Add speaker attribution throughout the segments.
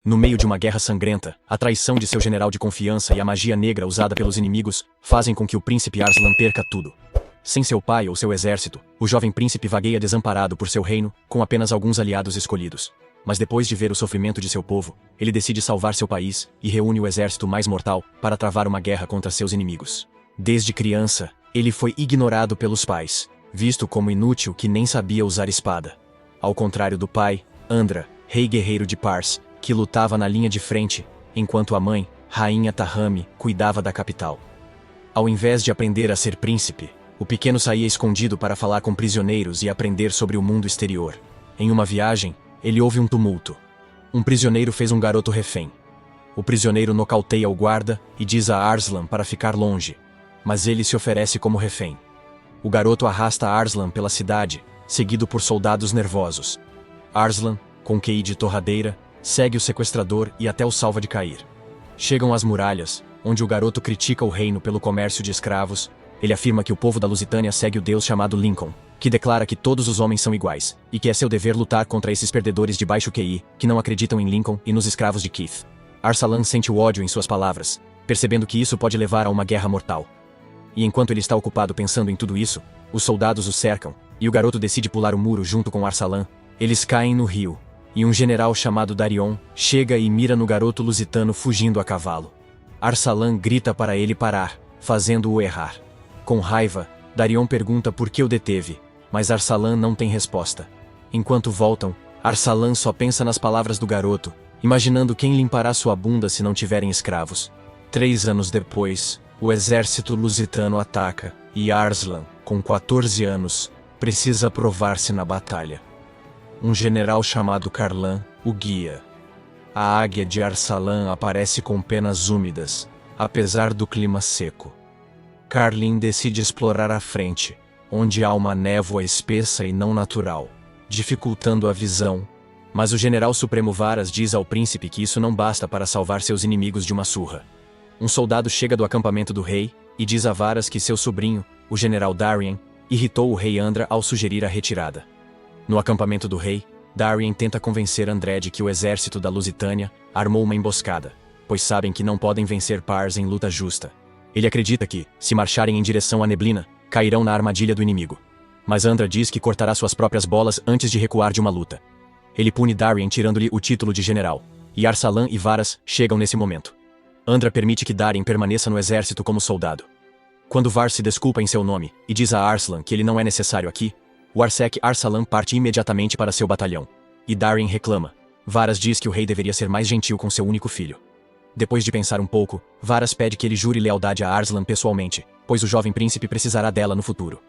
Speaker 1: No meio de uma guerra sangrenta, a traição de seu general de confiança e a magia negra usada pelos inimigos fazem com que o príncipe Arslan perca tudo. Sem seu pai ou seu exército, o jovem príncipe vagueia desamparado por seu reino, com apenas alguns aliados escolhidos. Mas depois de ver o sofrimento de seu povo, ele decide salvar seu país e reúne o exército mais mortal para travar uma guerra contra seus inimigos. Desde criança, ele foi ignorado pelos pais, visto como inútil que nem sabia usar espada. Ao contrário do pai, Andra, rei guerreiro de Pars, que lutava na linha de frente, enquanto a mãe, rainha Tahami, cuidava da capital. Ao invés de aprender a ser príncipe, o pequeno saía escondido para falar com prisioneiros e aprender sobre o mundo exterior. Em uma viagem, ele ouve um tumulto. Um prisioneiro fez um garoto refém. O prisioneiro nocauteia o guarda e diz a Arslan para ficar longe, mas ele se oferece como refém. O garoto arrasta Arslan pela cidade, seguido por soldados nervosos. Arslan, com QI de torradeira, segue o sequestrador e até o salva de cair. Chegam às muralhas, onde o garoto critica o reino pelo comércio de escravos. Ele afirma que o povo da Lusitânia segue o deus chamado Lincoln, que declara que todos os homens são iguais, e que é seu dever lutar contra esses perdedores de baixo QI, que não acreditam em Lincoln e nos escravos de Keith. Arsalan sente o ódio em suas palavras, percebendo que isso pode levar a uma guerra mortal. E enquanto ele está ocupado pensando em tudo isso, os soldados o cercam, e o garoto decide pular o muro junto com Arsalan. Eles caem no rio, e um general chamado Darion chega e mira no garoto lusitano fugindo a cavalo. Arsalan grita para ele parar, fazendo-o errar. Com raiva, Darion pergunta por que o deteve, mas Arsalan não tem resposta. Enquanto voltam, Arsalan só pensa nas palavras do garoto, imaginando quem limpará sua bunda se não tiverem escravos. 3 anos depois, o exército lusitano ataca, e Arslan, com 14 anos, precisa provar-se na batalha. Um general chamado Karlan o guia. A águia de Arsalan aparece com penas úmidas, apesar do clima seco. Karlin decide explorar a frente, onde há uma névoa espessa e não natural, dificultando a visão. Mas o general supremo Varas diz ao príncipe que isso não basta para salvar seus inimigos de uma surra. Um soldado chega do acampamento do rei e diz a Varas que seu sobrinho, o general Darien, irritou o rei Andra ao sugerir a retirada. No acampamento do rei, Darien tenta convencer André de que o exército da Lusitânia armou uma emboscada, pois sabem que não podem vencer Pars em luta justa. Ele acredita que, se marcharem em direção à neblina, cairão na armadilha do inimigo. Mas Andra diz que cortará suas próprias bolas antes de recuar de uma luta. Ele pune Darien tirando-lhe o título de general, e Arsalan e Varas chegam nesse momento. Andra permite que Darien permaneça no exército como soldado. Quando Var se desculpa em seu nome e diz a Arslan que ele não é necessário aqui, o Arsec Arsalan parte imediatamente para seu batalhão. E Darien reclama. Varas diz que o rei deveria ser mais gentil com seu único filho. Depois de pensar um pouco, Varas pede que ele jure lealdade a Arslan pessoalmente, pois o jovem príncipe precisará dela no futuro.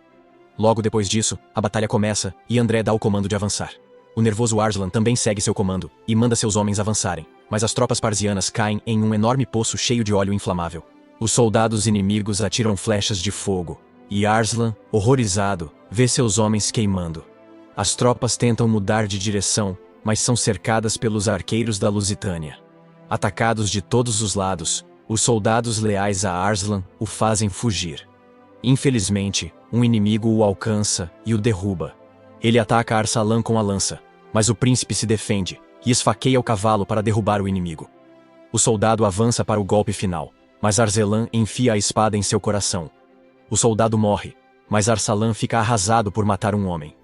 Speaker 1: Logo depois disso, a batalha começa e André dá o comando de avançar. O nervoso Arslan também segue seu comando e manda seus homens avançarem, mas as tropas parsianas caem em um enorme poço cheio de óleo inflamável. Os soldados inimigos atiram flechas de fogo, e Arslan, horrorizado, vê seus homens queimando. As tropas tentam mudar de direção, mas são cercadas pelos arqueiros da Lusitânia. Atacados de todos os lados, os soldados leais a Arslan o fazem fugir. Infelizmente, um inimigo o alcança e o derruba. Ele ataca Arsalan com a lança, mas o príncipe se defende e esfaqueia o cavalo para derrubar o inimigo. O soldado avança para o golpe final, mas Arzelan enfia a espada em seu coração. O soldado morre, mas Arsalan fica arrasado por matar um homem.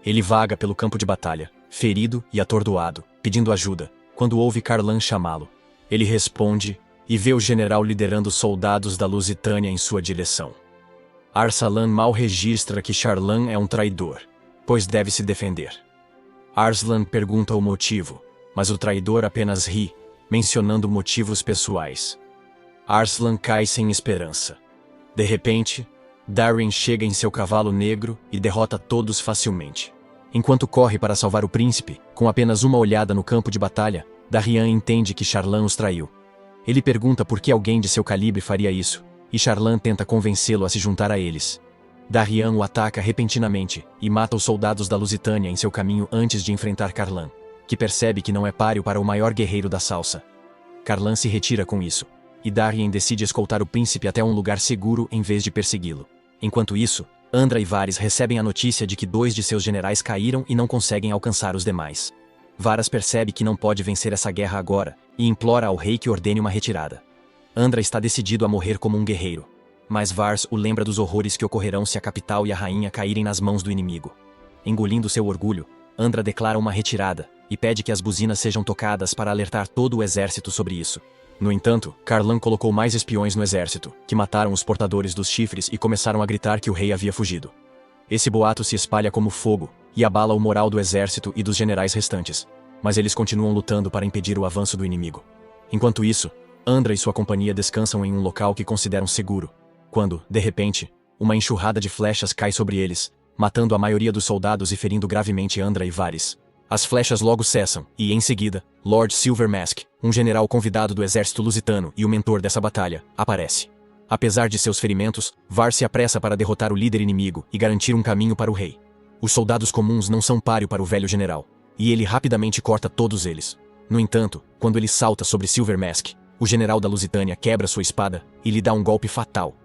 Speaker 1: Ele vaga pelo campo de batalha, ferido e atordoado, pedindo ajuda, quando ouve Karlan chamá-lo. Ele responde e vê o general liderando soldados da Lusitânia em sua direção. Arsalan mal registra que Charlan é um traidor, pois deve se defender. Arslan pergunta o motivo, mas o traidor apenas ri, mencionando motivos pessoais. Arslan cai sem esperança. De repente, Darien chega em seu cavalo negro e derrota todos facilmente. Enquanto corre para salvar o príncipe, com apenas uma olhada no campo de batalha, Darian entende que Charlan os traiu. Ele pergunta por que alguém de seu calibre faria isso, e Charlan tenta convencê-lo a se juntar a eles. Darian o ataca repentinamente e mata os soldados da Lusitânia em seu caminho antes de enfrentar Karlan, que percebe que não é páreo para o maior guerreiro da salsa. Karlan se retira com isso, e Darien decide escoltar o príncipe até um lugar seguro em vez de persegui-lo. Enquanto isso, Andra e Varys recebem a notícia de que 2 de seus generais caíram e não conseguem alcançar os demais. Varys percebe que não pode vencer essa guerra agora, e implora ao rei que ordene uma retirada. Andra está decidido a morrer como um guerreiro. Mas Varys o lembra dos horrores que ocorrerão se a capital e a rainha caírem nas mãos do inimigo. Engolindo seu orgulho, Andra declara uma retirada, e pede que as buzinas sejam tocadas para alertar todo o exército sobre isso. No entanto, Karlan colocou mais espiões no exército, que mataram os portadores dos chifres e começaram a gritar que o rei havia fugido. Esse boato se espalha como fogo, e abala o moral do exército e dos generais restantes, mas eles continuam lutando para impedir o avanço do inimigo. Enquanto isso, Andra e sua companhia descansam em um local que consideram seguro, quando, de repente, uma enxurrada de flechas cai sobre eles, matando a maioria dos soldados e ferindo gravemente Andra e Varys. As flechas logo cessam, e em seguida, Lord Silvermask, um general convidado do exército lusitano e o mentor dessa batalha, aparece. Apesar de seus ferimentos, Varys se apressa para derrotar o líder inimigo e garantir um caminho para o rei. Os soldados comuns não são páreo para o velho general, e ele rapidamente corta todos eles. No entanto, quando ele salta sobre Silvermask, o general da Lusitânia quebra sua espada e lhe dá um golpe fatal.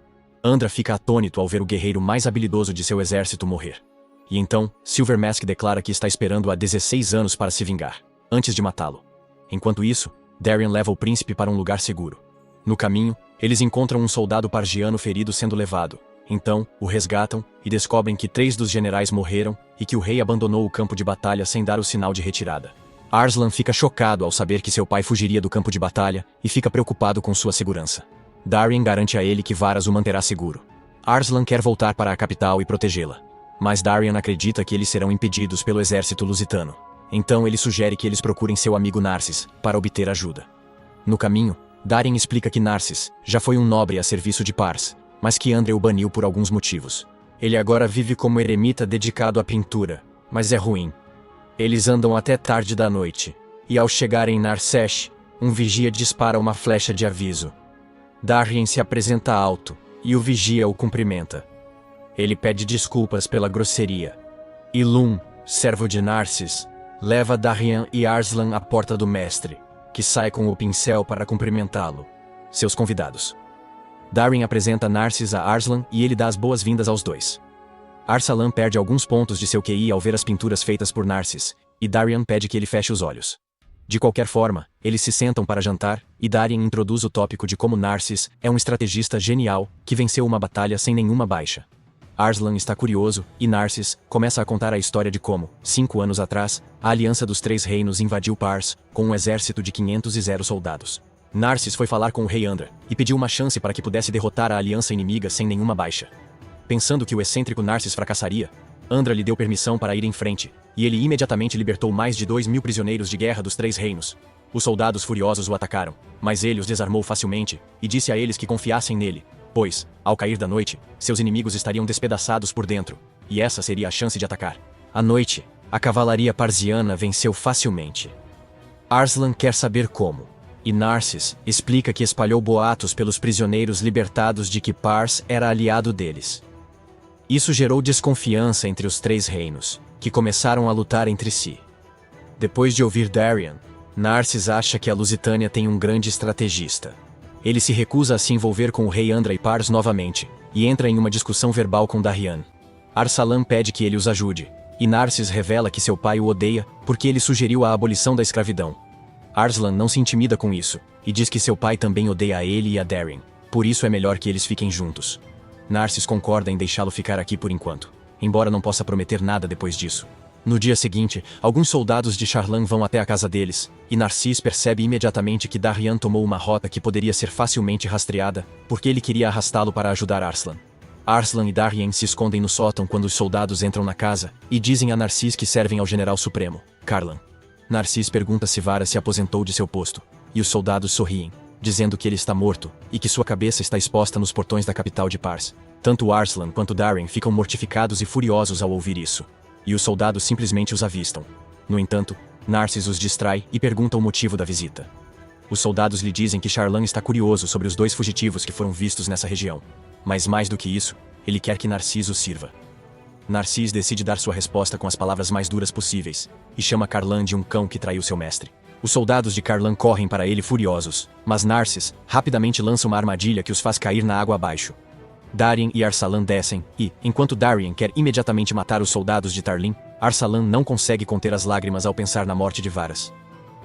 Speaker 1: Andra fica atônito ao ver o guerreiro mais habilidoso de seu exército morrer. E então, Silvermask declara que está esperando há 16 anos para se vingar, antes de matá-lo. Enquanto isso, Darien leva o príncipe para um lugar seguro. No caminho, eles encontram um soldado pargiano ferido sendo levado. Então, o resgatam e descobrem que 3 dos generais morreram e que o rei abandonou o campo de batalha sem dar o sinal de retirada. Arslan fica chocado ao saber que seu pai fugiria do campo de batalha e fica preocupado com sua segurança. Darien garante a ele que Varys o manterá seguro. Arslan quer voltar para a capital e protegê-la, mas Darien acredita que eles serão impedidos pelo exército lusitano. Então ele sugere que eles procurem seu amigo Narcis para obter ajuda. No caminho, Darien explica que Narcis já foi um nobre a serviço de Pars, mas que André o baniu por alguns motivos. Ele agora vive como eremita dedicado à pintura, mas é ruim. Eles andam até tarde da noite, e ao chegarem em Narsesh, um vigia dispara uma flecha de aviso. Darien se apresenta alto, e o vigia o cumprimenta. Ele pede desculpas pela grosseria. Ilum, servo de Narcis, leva Darien e Arslan à porta do mestre, que sai com o pincel para cumprimentá-lo. Seus convidados. Darien apresenta Narcis a Arslan e ele dá as boas-vindas aos dois. Arsalan perde alguns pontos de seu QI ao ver as pinturas feitas por Narcis, e Darien pede que ele feche os olhos. De qualquer forma, eles se sentam para jantar, e Darien introduz o tópico de como Narcis é um estrategista genial que venceu uma batalha sem nenhuma baixa. Arslan está curioso, e Narcis começa a contar a história de como, 5 anos atrás, a Aliança dos Três Reinos invadiu Pars, com um exército de 500 soldados. Narcis foi falar com o rei Andra, e pediu uma chance para que pudesse derrotar a aliança inimiga sem nenhuma baixa. Pensando que o excêntrico Narcis fracassaria, Andra lhe deu permissão para ir em frente, e ele imediatamente libertou mais de 2.000 prisioneiros de guerra dos Três Reinos. Os soldados furiosos o atacaram, mas ele os desarmou facilmente, e disse a eles que confiassem nele, pois, ao cair da noite, seus inimigos estariam despedaçados por dentro, e essa seria a chance de atacar. À noite, a cavalaria parsiana venceu facilmente. Arslan quer saber como, e Narcis explica que espalhou boatos pelos prisioneiros libertados de que Pars era aliado deles. Isso gerou desconfiança entre os Três Reinos, que começaram a lutar entre si. Depois de ouvir Darien, Narcis acha que a Lusitânia tem um grande estrategista. Ele se recusa a se envolver com o rei Andra e Pars novamente, e entra em uma discussão verbal com Darien. Arsalan pede que ele os ajude, e Narcis revela que seu pai o odeia porque ele sugeriu a abolição da escravidão. Arslan não se intimida com isso, e diz que seu pai também odeia a ele e a Darien, por isso é melhor que eles fiquem juntos. Narcis concorda em deixá-lo ficar aqui por enquanto, embora não possa prometer nada depois disso. No dia seguinte, alguns soldados de Charlan vão até a casa deles, e Narcis percebe imediatamente que Darien tomou uma rota que poderia ser facilmente rastreada, porque ele queria arrastá-lo para ajudar Arslan. Arslan e Darien se escondem no sótão quando os soldados entram na casa, e dizem a Narcis que servem ao general supremo, Karlan. Narcis pergunta se Varys se aposentou de seu posto, e os soldados sorriem, dizendo que ele está morto, e que sua cabeça está exposta nos portões da capital de Pars. Tanto Arslan quanto Darien ficam mortificados e furiosos ao ouvir isso, e os soldados simplesmente os avistam. No entanto, Narcis os distrai e pergunta o motivo da visita. Os soldados lhe dizem que Charlan está curioso sobre os 2 fugitivos que foram vistos nessa região, mas mais do que isso, ele quer que Narcis os sirva. Narcis decide dar sua resposta com as palavras mais duras possíveis, e chama Karlan de um cão que traiu seu mestre. Os soldados de Karlan correm para ele furiosos, mas Narcis rapidamente lança uma armadilha que os faz cair na água abaixo. Darien e Arsalan descem, e, enquanto Darien quer imediatamente matar os soldados de Tarlin, Arsalan não consegue conter as lágrimas ao pensar na morte de Varys.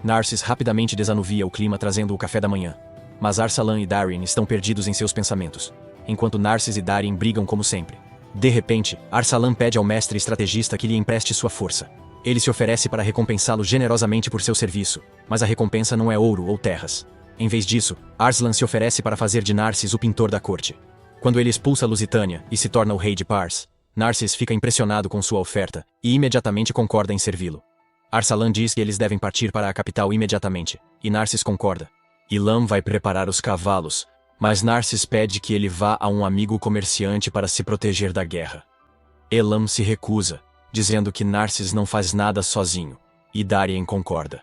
Speaker 1: Narcis rapidamente desanuvia o clima trazendo o café da manhã. Mas Arsalan e Darien estão perdidos em seus pensamentos, enquanto Narcis e Darien brigam como sempre. De repente, Arsalan pede ao mestre estrategista que lhe empreste sua força. Ele se oferece para recompensá-lo generosamente por seu serviço, mas a recompensa não é ouro ou terras. Em vez disso, Arslan se oferece para fazer de Narcis o pintor da corte. Quando ele expulsa Lusitânia e se torna o rei de Pars, Narcis fica impressionado com sua oferta e imediatamente concorda em servi-lo. Arsalan diz que eles devem partir para a capital imediatamente, e Narcis concorda. Ilam vai preparar os cavalos, mas Narcis pede que ele vá a um amigo comerciante para se proteger da guerra. Elam se recusa, dizendo que Narcis não faz nada sozinho, e Darien concorda.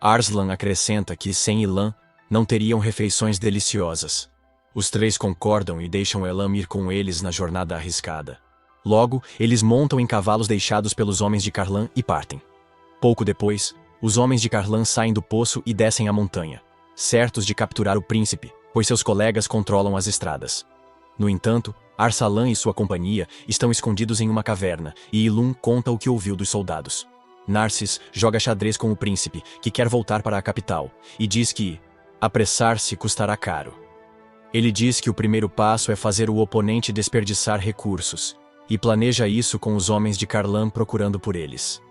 Speaker 1: Arslan acrescenta que sem Ilam não teriam refeições deliciosas. Os três concordam e deixam Elam ir com eles na jornada arriscada. Logo, eles montam em cavalos deixados pelos homens de Carlan e partem. Pouco depois, os homens de Carlan saem do poço e descem a montanha, certos de capturar o príncipe, pois seus colegas controlam as estradas. No entanto, Arsalan e sua companhia estão escondidos em uma caverna, e Ilum conta o que ouviu dos soldados. Narcis joga xadrez com o príncipe, que quer voltar para a capital, e diz que apressar-se custará caro. Ele diz que o primeiro passo é fazer o oponente desperdiçar recursos, e planeja isso com os homens de Carlan procurando por eles.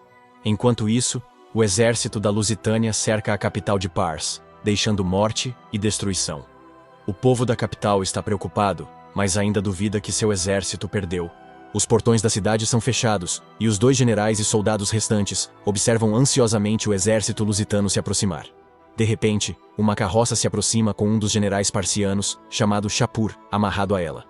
Speaker 1: Enquanto isso, o exército da Lusitânia cerca a capital de Pars, deixando morte e destruição. O povo da capital está preocupado, mas ainda duvida que seu exército perdeu. Os portões da cidade são fechados, e os 2 generais e soldados restantes observam ansiosamente o exército lusitano se aproximar. De repente, uma carroça se aproxima com um dos generais parcianos, chamado Shapur, amarrado a ela.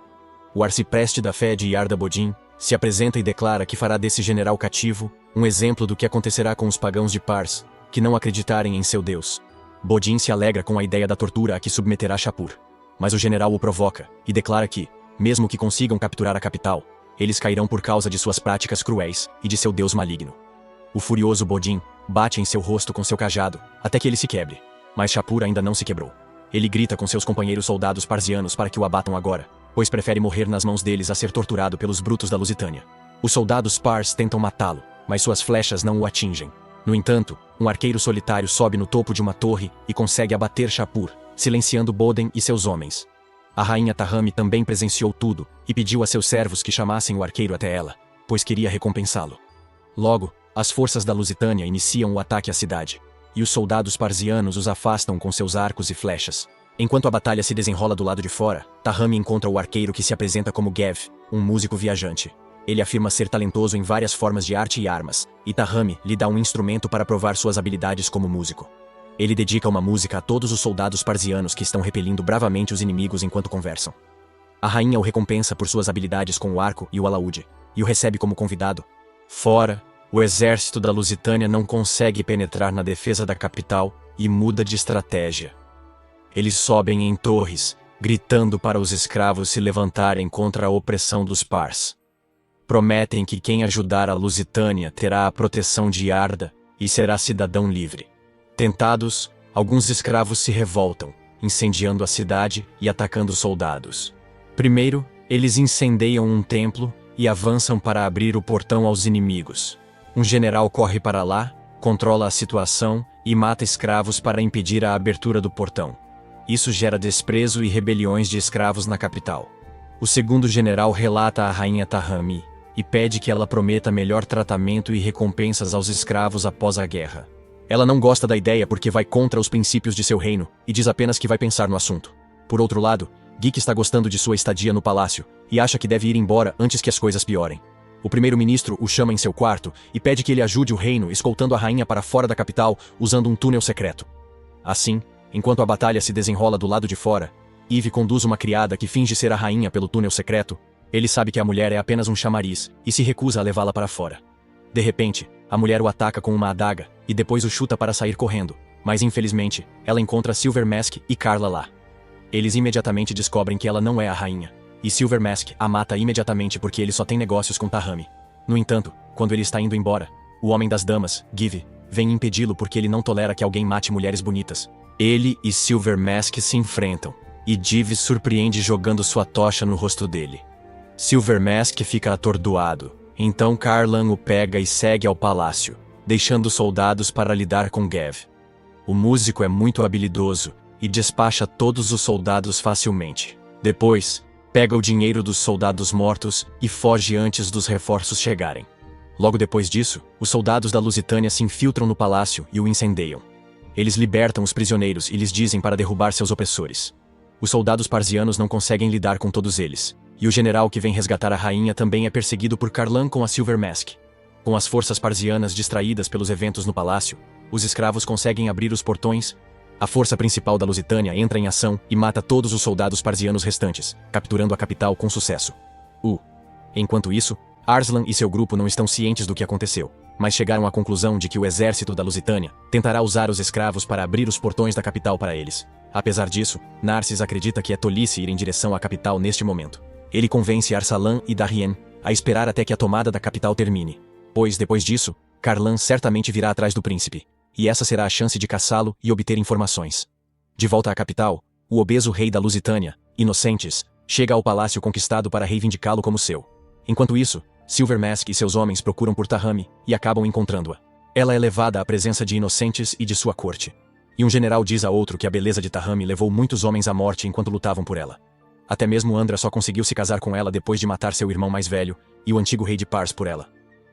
Speaker 1: O arcipreste da fé de Yarda Bodin se apresenta e declara que fará desse general cativo um exemplo do que acontecerá com os pagãos de Pars, que não acreditarem em seu Deus. Bodin se alegra com a ideia da tortura a que submeterá Shapur. Mas o general o provoca e declara que, mesmo que consigam capturar a capital, eles cairão por causa de suas práticas cruéis e de seu Deus maligno. O furioso Bodin bate em seu rosto com seu cajado, até que ele se quebre. Mas Shapur ainda não se quebrou. Ele grita com seus companheiros soldados parsianos para que o abatam agora, pois prefere morrer nas mãos deles a ser torturado pelos brutos da Lusitânia. Os soldados Pars tentam matá-lo, mas suas flechas não o atingem. No entanto, um arqueiro solitário sobe no topo de uma torre e consegue abater Shapur, silenciando Boden e seus homens. A rainha Tahami também presenciou tudo e pediu a seus servos que chamassem o arqueiro até ela, pois queria recompensá-lo. Logo, as forças da Lusitânia iniciam o ataque à cidade, e os soldados parsianos os afastam com seus arcos e flechas. Enquanto a batalha se desenrola do lado de fora, Tahami encontra o arqueiro que se apresenta como Gev, um músico viajante. Ele afirma ser talentoso em várias formas de arte e armas, e Tahami lhe dá um instrumento para provar suas habilidades como músico. Ele dedica uma música a todos os soldados parsianos que estão repelindo bravamente os inimigos enquanto conversam. A rainha o recompensa por suas habilidades com o arco e o alaúde, e o recebe como convidado. Fora, o exército da Lusitânia não consegue penetrar na defesa da capital e muda de estratégia. Eles sobem em torres, gritando para os escravos se levantarem contra a opressão dos Pars. Prometem que quem ajudar a Lusitânia terá a proteção de Yarda e será cidadão livre. Tentados, alguns escravos se revoltam, incendiando a cidade e atacando soldados. Primeiro, eles incendeiam um templo e avançam para abrir o portão aos inimigos. Um general corre para lá, controla a situação e mata escravos para impedir a abertura do portão. Isso gera desprezo e rebeliões de escravos na capital. O segundo general relata à rainha Tahami e pede que ela prometa melhor tratamento e recompensas aos escravos após a guerra. Ela não gosta da ideia porque vai contra os princípios de seu reino e diz apenas que vai pensar no assunto. Por outro lado, Geek está gostando de sua estadia no palácio e acha que deve ir embora antes que as coisas piorem. O primeiro-ministro o chama em seu quarto e pede que ele ajude o reino escoltando a rainha para fora da capital usando um túnel secreto. Assim, enquanto a batalha se desenrola do lado de fora, Eve conduz uma criada que finge ser a rainha pelo túnel secreto. Ele sabe que a mulher é apenas um chamariz e se recusa a levá-la para fora. De repente, a mulher o ataca com uma adaga e depois o chuta para sair correndo, mas infelizmente, ela encontra Silver Mask e Carla lá. Eles imediatamente descobrem que ela não é a rainha, e Silver Mask a mata imediatamente porque ele só tem negócios com Tahami. No entanto, quando ele está indo embora, o homem das damas, Give, vem impedi-lo porque ele não tolera que alguém mate mulheres bonitas. Ele e Silver Mask se enfrentam, e Jeeves surpreende jogando sua tocha no rosto dele. Silvermask fica atordoado, então Carlan o pega e segue ao palácio, deixando soldados para lidar com Gav. O músico é muito habilidoso e despacha todos os soldados facilmente. Depois, pega o dinheiro dos soldados mortos e foge antes dos reforços chegarem. Logo depois disso, os soldados da Lusitânia se infiltram no palácio e o incendeiam. Eles libertam os prisioneiros e lhes dizem para derrubar seus opressores. Os soldados parzianos não conseguem lidar com todos eles, e o general que vem resgatar a rainha também é perseguido por Carlan com a Silvermask. Com as forças parzianas distraídas pelos eventos no palácio, os escravos conseguem abrir os portões. A força principal da Lusitânia entra em ação e mata todos os soldados parzianos restantes, capturando a capital com sucesso. Enquanto isso, Arslan e seu grupo não estão cientes do que aconteceu, mas chegaram à conclusão de que o exército da Lusitânia tentará usar os escravos para abrir os portões da capital para eles. Apesar disso, Narcis acredita que é tolice ir em direção à capital neste momento. Ele convence Arsalan e Darien a esperar até que a tomada da capital termine, pois depois disso, Carlan certamente virá atrás do príncipe, e essa será a chance de caçá-lo e obter informações. De volta à capital, o obeso rei da Lusitânia, Inocentes, chega ao palácio conquistado para reivindicá-lo como seu. Enquanto isso, Silvermask e seus homens procuram por Tahami e acabam encontrando-a. Ela é levada à presença de Inocentes e de sua corte. E um general diz a outro que a beleza de Tahami levou muitos homens à morte enquanto lutavam por ela. Até mesmo Andra só conseguiu se casar com ela depois de matar seu irmão mais velho e o antigo rei de Pars por ela.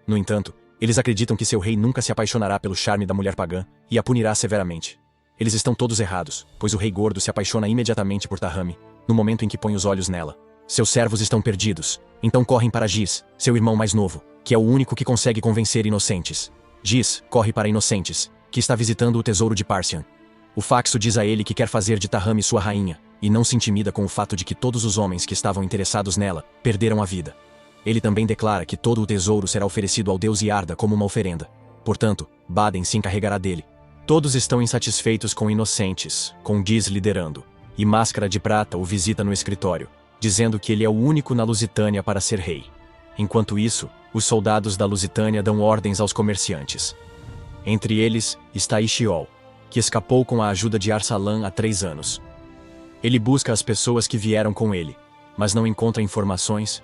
Speaker 1: No entanto, eles acreditam que seu rei nunca se apaixonará pelo charme da mulher pagã e a punirá severamente. Eles estão todos errados, pois o rei gordo se apaixona imediatamente por Tahami, no momento em que põe os olhos nela. Seus servos estão perdidos, então correm para Giz, seu irmão mais novo, que é o único que consegue convencer Inocentes. Giz corre para Inocentes, que está visitando o tesouro de Parsian. O Faxo diz a ele que quer fazer de Tahami sua rainha, e não se intimida com o fato de que todos os homens que estavam interessados nela perderam a vida. Ele também declara que todo o tesouro será oferecido ao deus Yarda como uma oferenda. Portanto, Baden se encarregará dele. Todos estão insatisfeitos com Inocentes, com Giz liderando, e Máscara de Prata o visita no escritório, dizendo que ele é o único na Lusitânia para ser rei. Enquanto isso, os soldados da Lusitânia dão ordens aos comerciantes. Entre eles está Ishiol, que escapou com a ajuda de Arsalan há 3 anos. Ele busca as pessoas que vieram com ele, mas não encontra informações.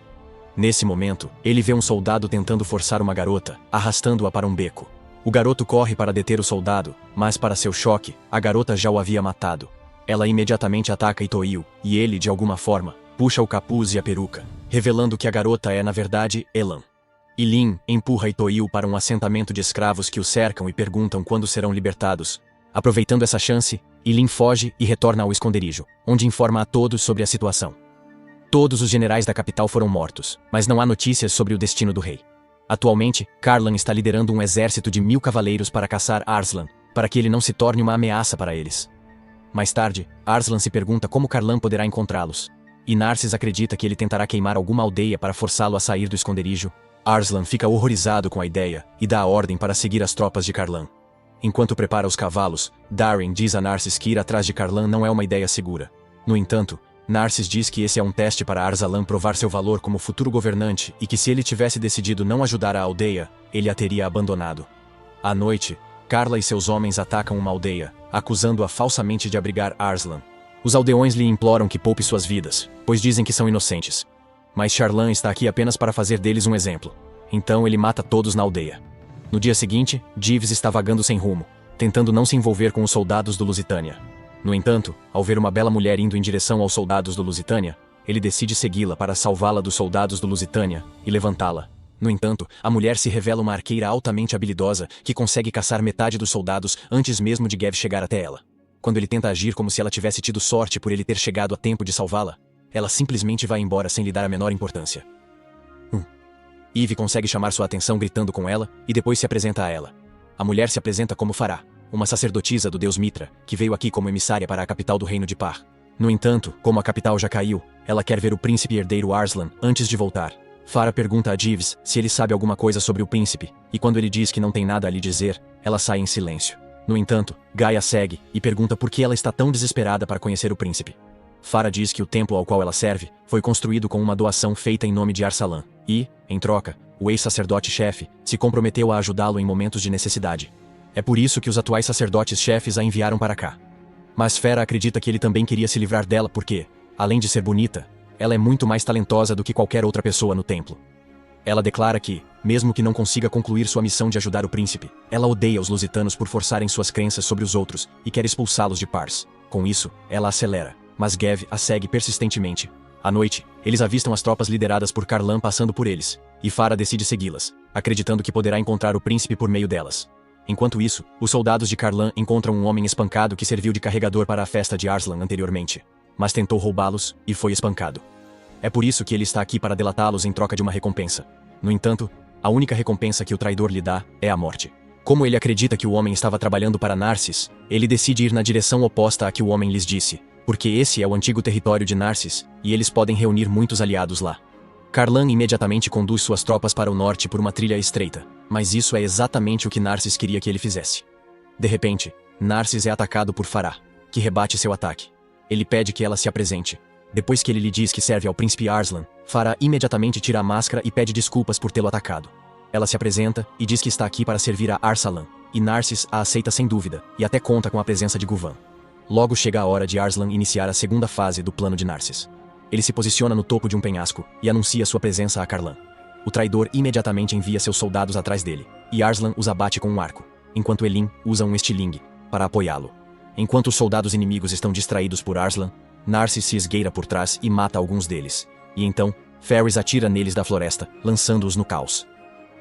Speaker 1: Nesse momento, ele vê um soldado tentando forçar uma garota, arrastando-a para um beco. O garoto corre para deter o soldado, mas para seu choque, a garota já o havia matado. Ela imediatamente ataca Itoil, e ele, de alguma forma, puxa o capuz e a peruca, revelando que a garota é, na verdade, Elan. Ilin empurra Itoil para um assentamento de escravos que o cercam e perguntam quando serão libertados. Aproveitando essa chance, Ilin foge e retorna ao esconderijo, onde informa a todos sobre a situação. Todos os generais da capital foram mortos, mas não há notícias sobre o destino do rei. Atualmente, Carlan está liderando um exército de 1000 cavaleiros para caçar Arslan, para que ele não se torne uma ameaça para eles. Mais tarde, Arslan se pergunta como Carlan poderá encontrá-los. E Narcis acredita que ele tentará queimar alguma aldeia para forçá-lo a sair do esconderijo. Arslan fica horrorizado com a ideia e dá a ordem para seguir as tropas de Carlan. Enquanto prepara os cavalos, Darren diz a Narcis que ir atrás de Carlan não é uma ideia segura. No entanto, Narcis diz que esse é um teste para Arsalan provar seu valor como futuro governante e que se ele tivesse decidido não ajudar a aldeia, ele a teria abandonado. À noite, Carla e seus homens atacam uma aldeia, acusando-a falsamente de abrigar Arslan. Os aldeões lhe imploram que poupe suas vidas, pois dizem que são inocentes. Mas Charlan está aqui apenas para fazer deles um exemplo. Então ele mata todos na aldeia. No dia seguinte, Jeeves está vagando sem rumo, tentando não se envolver com os soldados do Lusitânia. No entanto, ao ver uma bela mulher indo em direção aos soldados do Lusitânia, ele decide segui-la para salvá-la dos soldados do Lusitânia e levantá-la. No entanto, a mulher se revela uma arqueira altamente habilidosa que consegue caçar metade dos soldados antes mesmo de Gav chegar até ela. Quando ele tenta agir como se ela tivesse tido sorte por ele ter chegado a tempo de salvá-la, ela simplesmente vai embora sem lhe dar a menor importância. Eve consegue chamar sua atenção gritando com ela e depois se apresenta a ela. A mulher se apresenta como Farah, uma sacerdotisa do deus Mitra, que veio aqui como emissária para a capital do reino de Par. No entanto, como a capital já caiu, ela quer ver o príncipe herdeiro Arslan antes de voltar. Farah pergunta a Jeeves se ele sabe alguma coisa sobre o príncipe, e quando ele diz que não tem nada a lhe dizer, ela sai em silêncio. No entanto, Gaia segue e pergunta por que ela está tão desesperada para conhecer o príncipe. Farah diz que o templo ao qual ela serve foi construído com uma doação feita em nome de Arsalan, e, em troca, o ex-sacerdote-chefe se comprometeu a ajudá-lo em momentos de necessidade. É por isso que os atuais sacerdotes-chefes a enviaram para cá. Mas Fera acredita que ele também queria se livrar dela porque, além de ser bonita, ela é muito mais talentosa do que qualquer outra pessoa no templo. Ela declara que, mesmo que não consiga concluir sua missão de ajudar o príncipe, ela odeia os lusitanos por forçarem suas crenças sobre os outros e quer expulsá-los de Pars. Com isso, ela acelera, mas Gav a segue persistentemente. À noite, eles avistam as tropas lideradas por Karlan passando por eles, e Farah decide segui-las, acreditando que poderá encontrar o príncipe por meio delas. Enquanto isso, os soldados de Karlan encontram um homem espancado que serviu de carregador para a festa de Arslan anteriormente, mas tentou roubá-los e foi espancado. É por isso que ele está aqui para delatá-los em troca de uma recompensa. No entanto, a única recompensa que o traidor lhe dá é a morte. Como ele acredita que o homem estava trabalhando para Narsis, ele decide ir na direção oposta a que o homem lhes disse, porque esse é o antigo território de Narsis, e eles podem reunir muitos aliados lá. Karlan imediatamente conduz suas tropas para o norte por uma trilha estreita, mas isso é exatamente o que Narsis queria que ele fizesse. De repente, Narsis é atacado por Farah, que rebate seu ataque. Ele pede que ela se apresente. Depois que ele lhe diz que serve ao príncipe Arslan, Farah imediatamente tira a máscara e pede desculpas por tê-lo atacado. Ela se apresenta e diz que está aqui para servir a Arsalan, e Narsis a aceita sem dúvida, e até conta com a presença de Guvan. Logo chega a hora de Arslan iniciar a segunda fase do plano de Narsis. Ele se posiciona no topo de um penhasco e anuncia sua presença a Karlan. O traidor imediatamente envia seus soldados atrás dele, e Arslan os abate com um arco, enquanto Elin usa um estilingue para apoiá-lo. Enquanto os soldados inimigos estão distraídos por Arslan, Narsis se esgueira por trás e mata alguns deles. E então, Ferris atira neles da floresta, lançando-os no caos.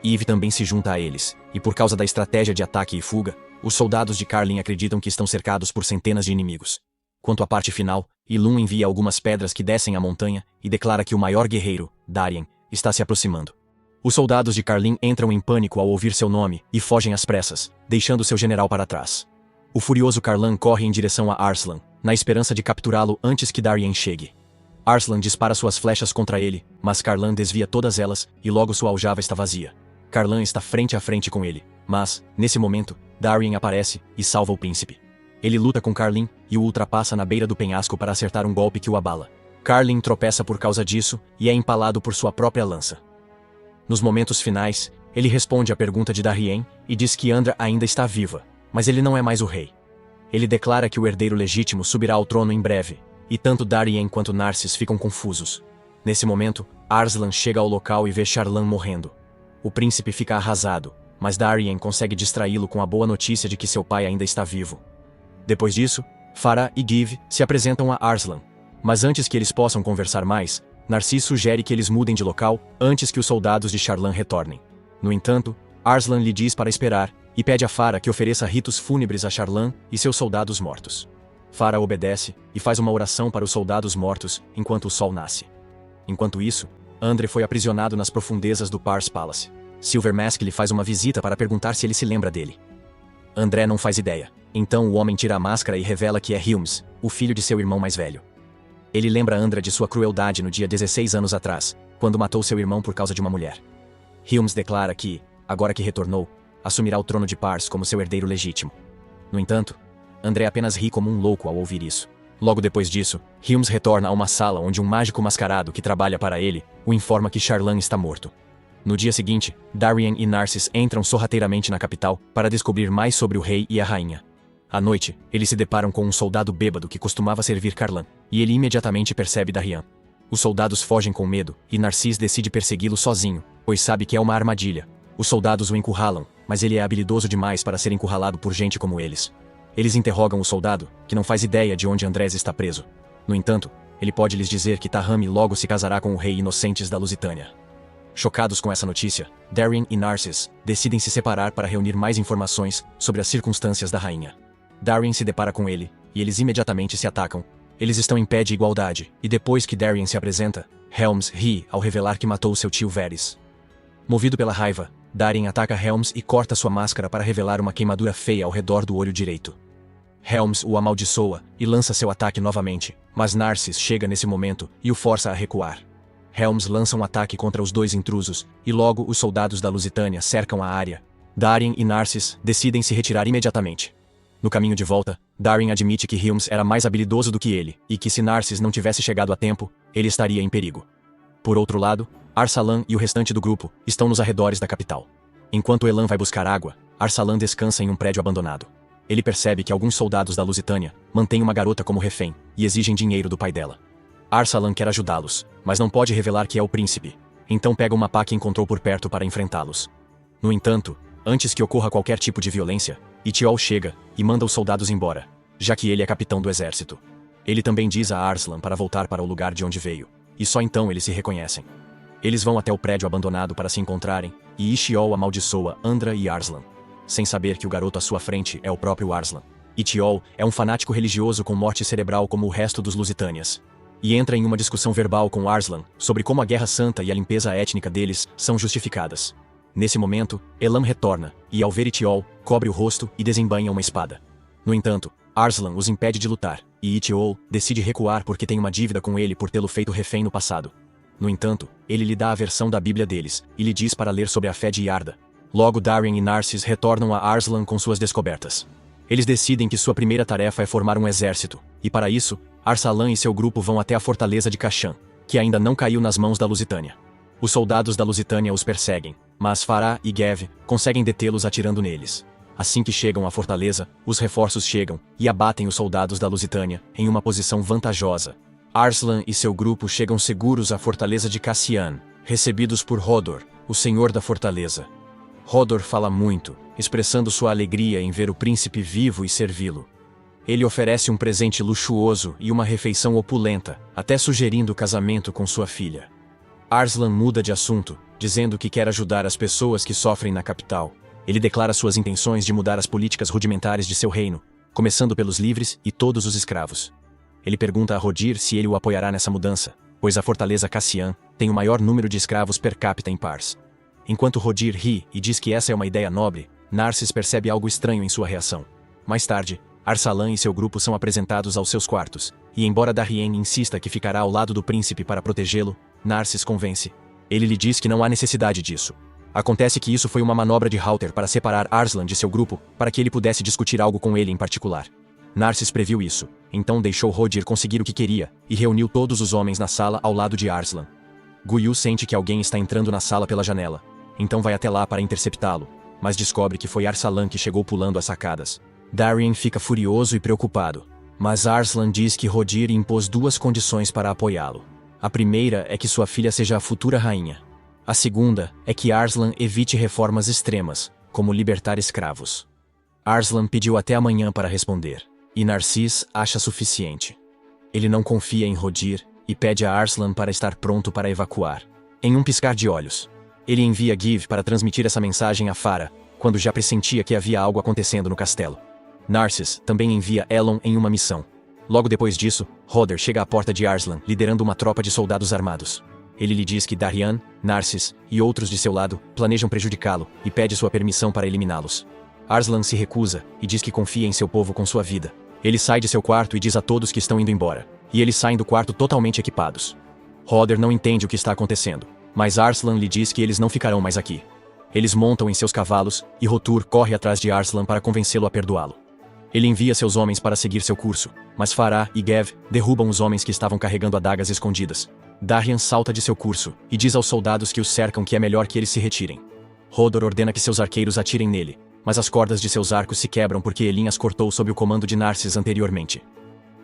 Speaker 1: Eve também se junta a eles, e por causa da estratégia de ataque e fuga, os soldados de Karlin acreditam que estão cercados por centenas de inimigos. Quanto à parte final, Ilum envia algumas pedras que descem a montanha e declara que o maior guerreiro, Darien, está se aproximando. Os soldados de Karlin entram em pânico ao ouvir seu nome e fogem às pressas, deixando seu general para trás. O furioso Karlan corre em direção a Arslan, na esperança de capturá-lo antes que Darien chegue. Arslan dispara suas flechas contra ele, mas Karlan desvia todas elas e logo sua aljava está vazia. Karlan está frente a frente com ele, mas, nesse momento, Darien aparece e salva o príncipe. Ele luta com Karlin e o ultrapassa na beira do penhasco para acertar um golpe que o abala. Karlin tropeça por causa disso e é empalado por sua própria lança. Nos momentos finais, ele responde à pergunta de Darien e diz que Andra ainda está viva, mas ele não é mais o rei. Ele declara que o herdeiro legítimo subirá ao trono em breve, e tanto Darien quanto Narsis ficam confusos. Nesse momento, Arslan chega ao local e vê Charlan morrendo. O príncipe fica arrasado, mas Darien consegue distraí-lo com a boa notícia de que seu pai ainda está vivo. Depois disso, Farah e Give se apresentam a Arslan, mas antes que eles possam conversar mais, Narcis sugere que eles mudem de local antes que os soldados de Charlan retornem. No entanto, Arslan lhe diz para esperar, e pede a Farah que ofereça ritos fúnebres a Charlan e seus soldados mortos. Farah obedece e faz uma oração para os soldados mortos enquanto o sol nasce. Enquanto isso, Andre foi aprisionado nas profundezas do Pars Palace. Silvermask lhe faz uma visita para perguntar se ele se lembra dele. André não faz ideia. Então o homem tira a máscara e revela que é Hilms, o filho de seu irmão mais velho. Ele lembra Andra de sua crueldade no dia 16 anos atrás, quando matou seu irmão por causa de uma mulher. Hilms declara que, agora que retornou, assumirá o trono de Pars como seu herdeiro legítimo. No entanto, André apenas ri como um louco ao ouvir isso. Logo depois disso, Hilms retorna a uma sala onde um mágico mascarado que trabalha para ele o informa que Charlan está morto. No dia seguinte, Darien e Narcis entram sorrateiramente na capital para descobrir mais sobre o rei e a rainha. À noite, eles se deparam com um soldado bêbado que costumava servir Karlan, e ele imediatamente percebe Darien. Os soldados fogem com medo, e Narcis decide persegui-lo sozinho, pois sabe que é uma armadilha. Os soldados o encurralam, mas ele é habilidoso demais para ser encurralado por gente como eles. Eles interrogam o soldado, que não faz ideia de onde Andrés está preso. No entanto, ele pode lhes dizer que Tahami logo se casará com o rei Inocentes da Lusitânia. Chocados com essa notícia, Darien e Narcis decidem se separar para reunir mais informações sobre as circunstâncias da rainha. Darien se depara com ele, e eles imediatamente se atacam. Eles estão em pé de igualdade, e depois que Darien se apresenta, Helms ri ao revelar que matou seu tio Varys. Movido pela raiva, Darien ataca Helms e corta sua máscara para revelar uma queimadura feia ao redor do olho direito. Helms o amaldiçoa e lança seu ataque novamente, mas Narcis chega nesse momento e o força a recuar. Helms lança um ataque contra os dois intrusos, e logo os soldados da Lusitânia cercam a área. Darien e Narcis decidem se retirar imediatamente. No caminho de volta, Darien admite que Hilms era mais habilidoso do que ele, e que se Narcis não tivesse chegado a tempo, ele estaria em perigo. Por outro lado, Arsalan e o restante do grupo estão nos arredores da capital. Enquanto Elan vai buscar água, Arsalan descansa em um prédio abandonado. ele percebe que alguns soldados da Lusitânia mantêm uma garota como refém e exigem dinheiro do pai dela. Arsalan quer ajudá-los, mas não pode revelar que é o príncipe. Então pega uma pá que encontrou por perto para enfrentá-los. No entanto, antes que ocorra qualquer tipo de violência, Itiol chega e manda os soldados embora, já que ele é capitão do exército. Ele também diz a Arslan para voltar para o lugar de onde veio, e só então eles se reconhecem. Eles vão até o prédio abandonado para se encontrarem, e Itiol amaldiçoa Andra e Arslan, sem saber que o garoto à sua frente é o próprio Arslan. Itiol é um fanático religioso com morte cerebral como o resto dos Lusitânias, e entra em uma discussão verbal com Arslan sobre como a guerra santa e a limpeza étnica deles são justificadas. Nesse momento, Elam retorna, e ao ver Itiol, cobre o rosto e desembainha uma espada. No entanto, Arslan os impede de lutar, e Itiol decide recuar porque tem uma dívida com ele por tê-lo feito refém no passado. No entanto, ele lhe dá a versão da Bíblia deles, e lhe diz para ler sobre a fé de Yarda. Logo Darien e Narcis retornam a Arslan com suas descobertas. Eles decidem que sua primeira tarefa é formar um exército, e para isso, Arsalan e seu grupo vão até a fortaleza de Kashan, que ainda não caiu nas mãos da Lusitânia. Os soldados da Lusitânia os perseguem, mas Farah e Gev conseguem detê-los atirando neles. Assim que chegam à fortaleza, os reforços chegam e abatem os soldados da Lusitânia em uma posição vantajosa. Arslan e seu grupo chegam seguros à fortaleza de Cassian, recebidos por Hodor, o senhor da fortaleza. Hodor fala muito, expressando sua alegria em ver o príncipe vivo e servi-lo. Ele oferece um presente luxuoso e uma refeição opulenta, até sugerindo casamento com sua filha. Arslan muda de assunto, dizendo que quer ajudar as pessoas que sofrem na capital. Ele declara suas intenções de mudar as políticas rudimentares de seu reino, começando pelos livres e todos os escravos. Ele pergunta a Rodir se ele o apoiará nessa mudança, pois a fortaleza Cassian tem o maior número de escravos per capita em Pars. Enquanto Rodir ri e diz que essa é uma ideia nobre, Narcis percebe algo estranho em sua reação. Mais tarde, Arsalan e seu grupo são apresentados aos seus quartos, e embora Darien insista que ficará ao lado do príncipe para protegê-lo, Narcis convence. Ele lhe diz que não há necessidade disso. Acontece que isso foi uma manobra de Hauter para separar Arslan de seu grupo, para que ele pudesse discutir algo com ele em particular. Narcis previu isso, então deixou Rodir conseguir o que queria, e reuniu todos os homens na sala ao lado de Arslan. Guyu sente que alguém está entrando na sala pela janela, então vai até lá para interceptá-lo, mas descobre que foi Arsalan que chegou pulando as sacadas. Darien fica furioso e preocupado, mas Arslan diz que Rodir impôs duas condições para apoiá-lo. A primeira é que sua filha seja a futura rainha. A segunda é que Arslan evite reformas extremas, como libertar escravos. Arslan pediu até amanhã para responder, e Narcis acha suficiente. Ele não confia em Rodir e pede a Arslan para estar pronto para evacuar. Em um piscar de olhos, ele envia Giv para transmitir essa mensagem a Farah, quando já pressentia que havia algo acontecendo no castelo. Narcis também envia Elon em uma missão. Logo depois disso, Hodor chega à porta de Arslan, liderando uma tropa de soldados armados. Ele lhe diz que Darian, Narcis e outros de seu lado planejam prejudicá-lo e pede sua permissão para eliminá-los. Arslan se recusa e diz que confia em seu povo com sua vida. Ele sai de seu quarto e diz a todos que estão indo embora, e eles saem do quarto totalmente equipados. Hodor não entende o que está acontecendo, mas Arslan lhe diz que eles não ficarão mais aqui. Eles montam em seus cavalos e Rotur corre atrás de Arslan para convencê-lo a perdoá-lo. Ele envia seus homens para seguir seu curso, mas Farah e Gev derrubam os homens que estavam carregando adagas escondidas. Darian salta de seu curso e diz aos soldados que os cercam que é melhor que eles se retirem. Hodor ordena que seus arqueiros atirem nele, mas as cordas de seus arcos se quebram porque Elin as cortou sob o comando de Narcis anteriormente.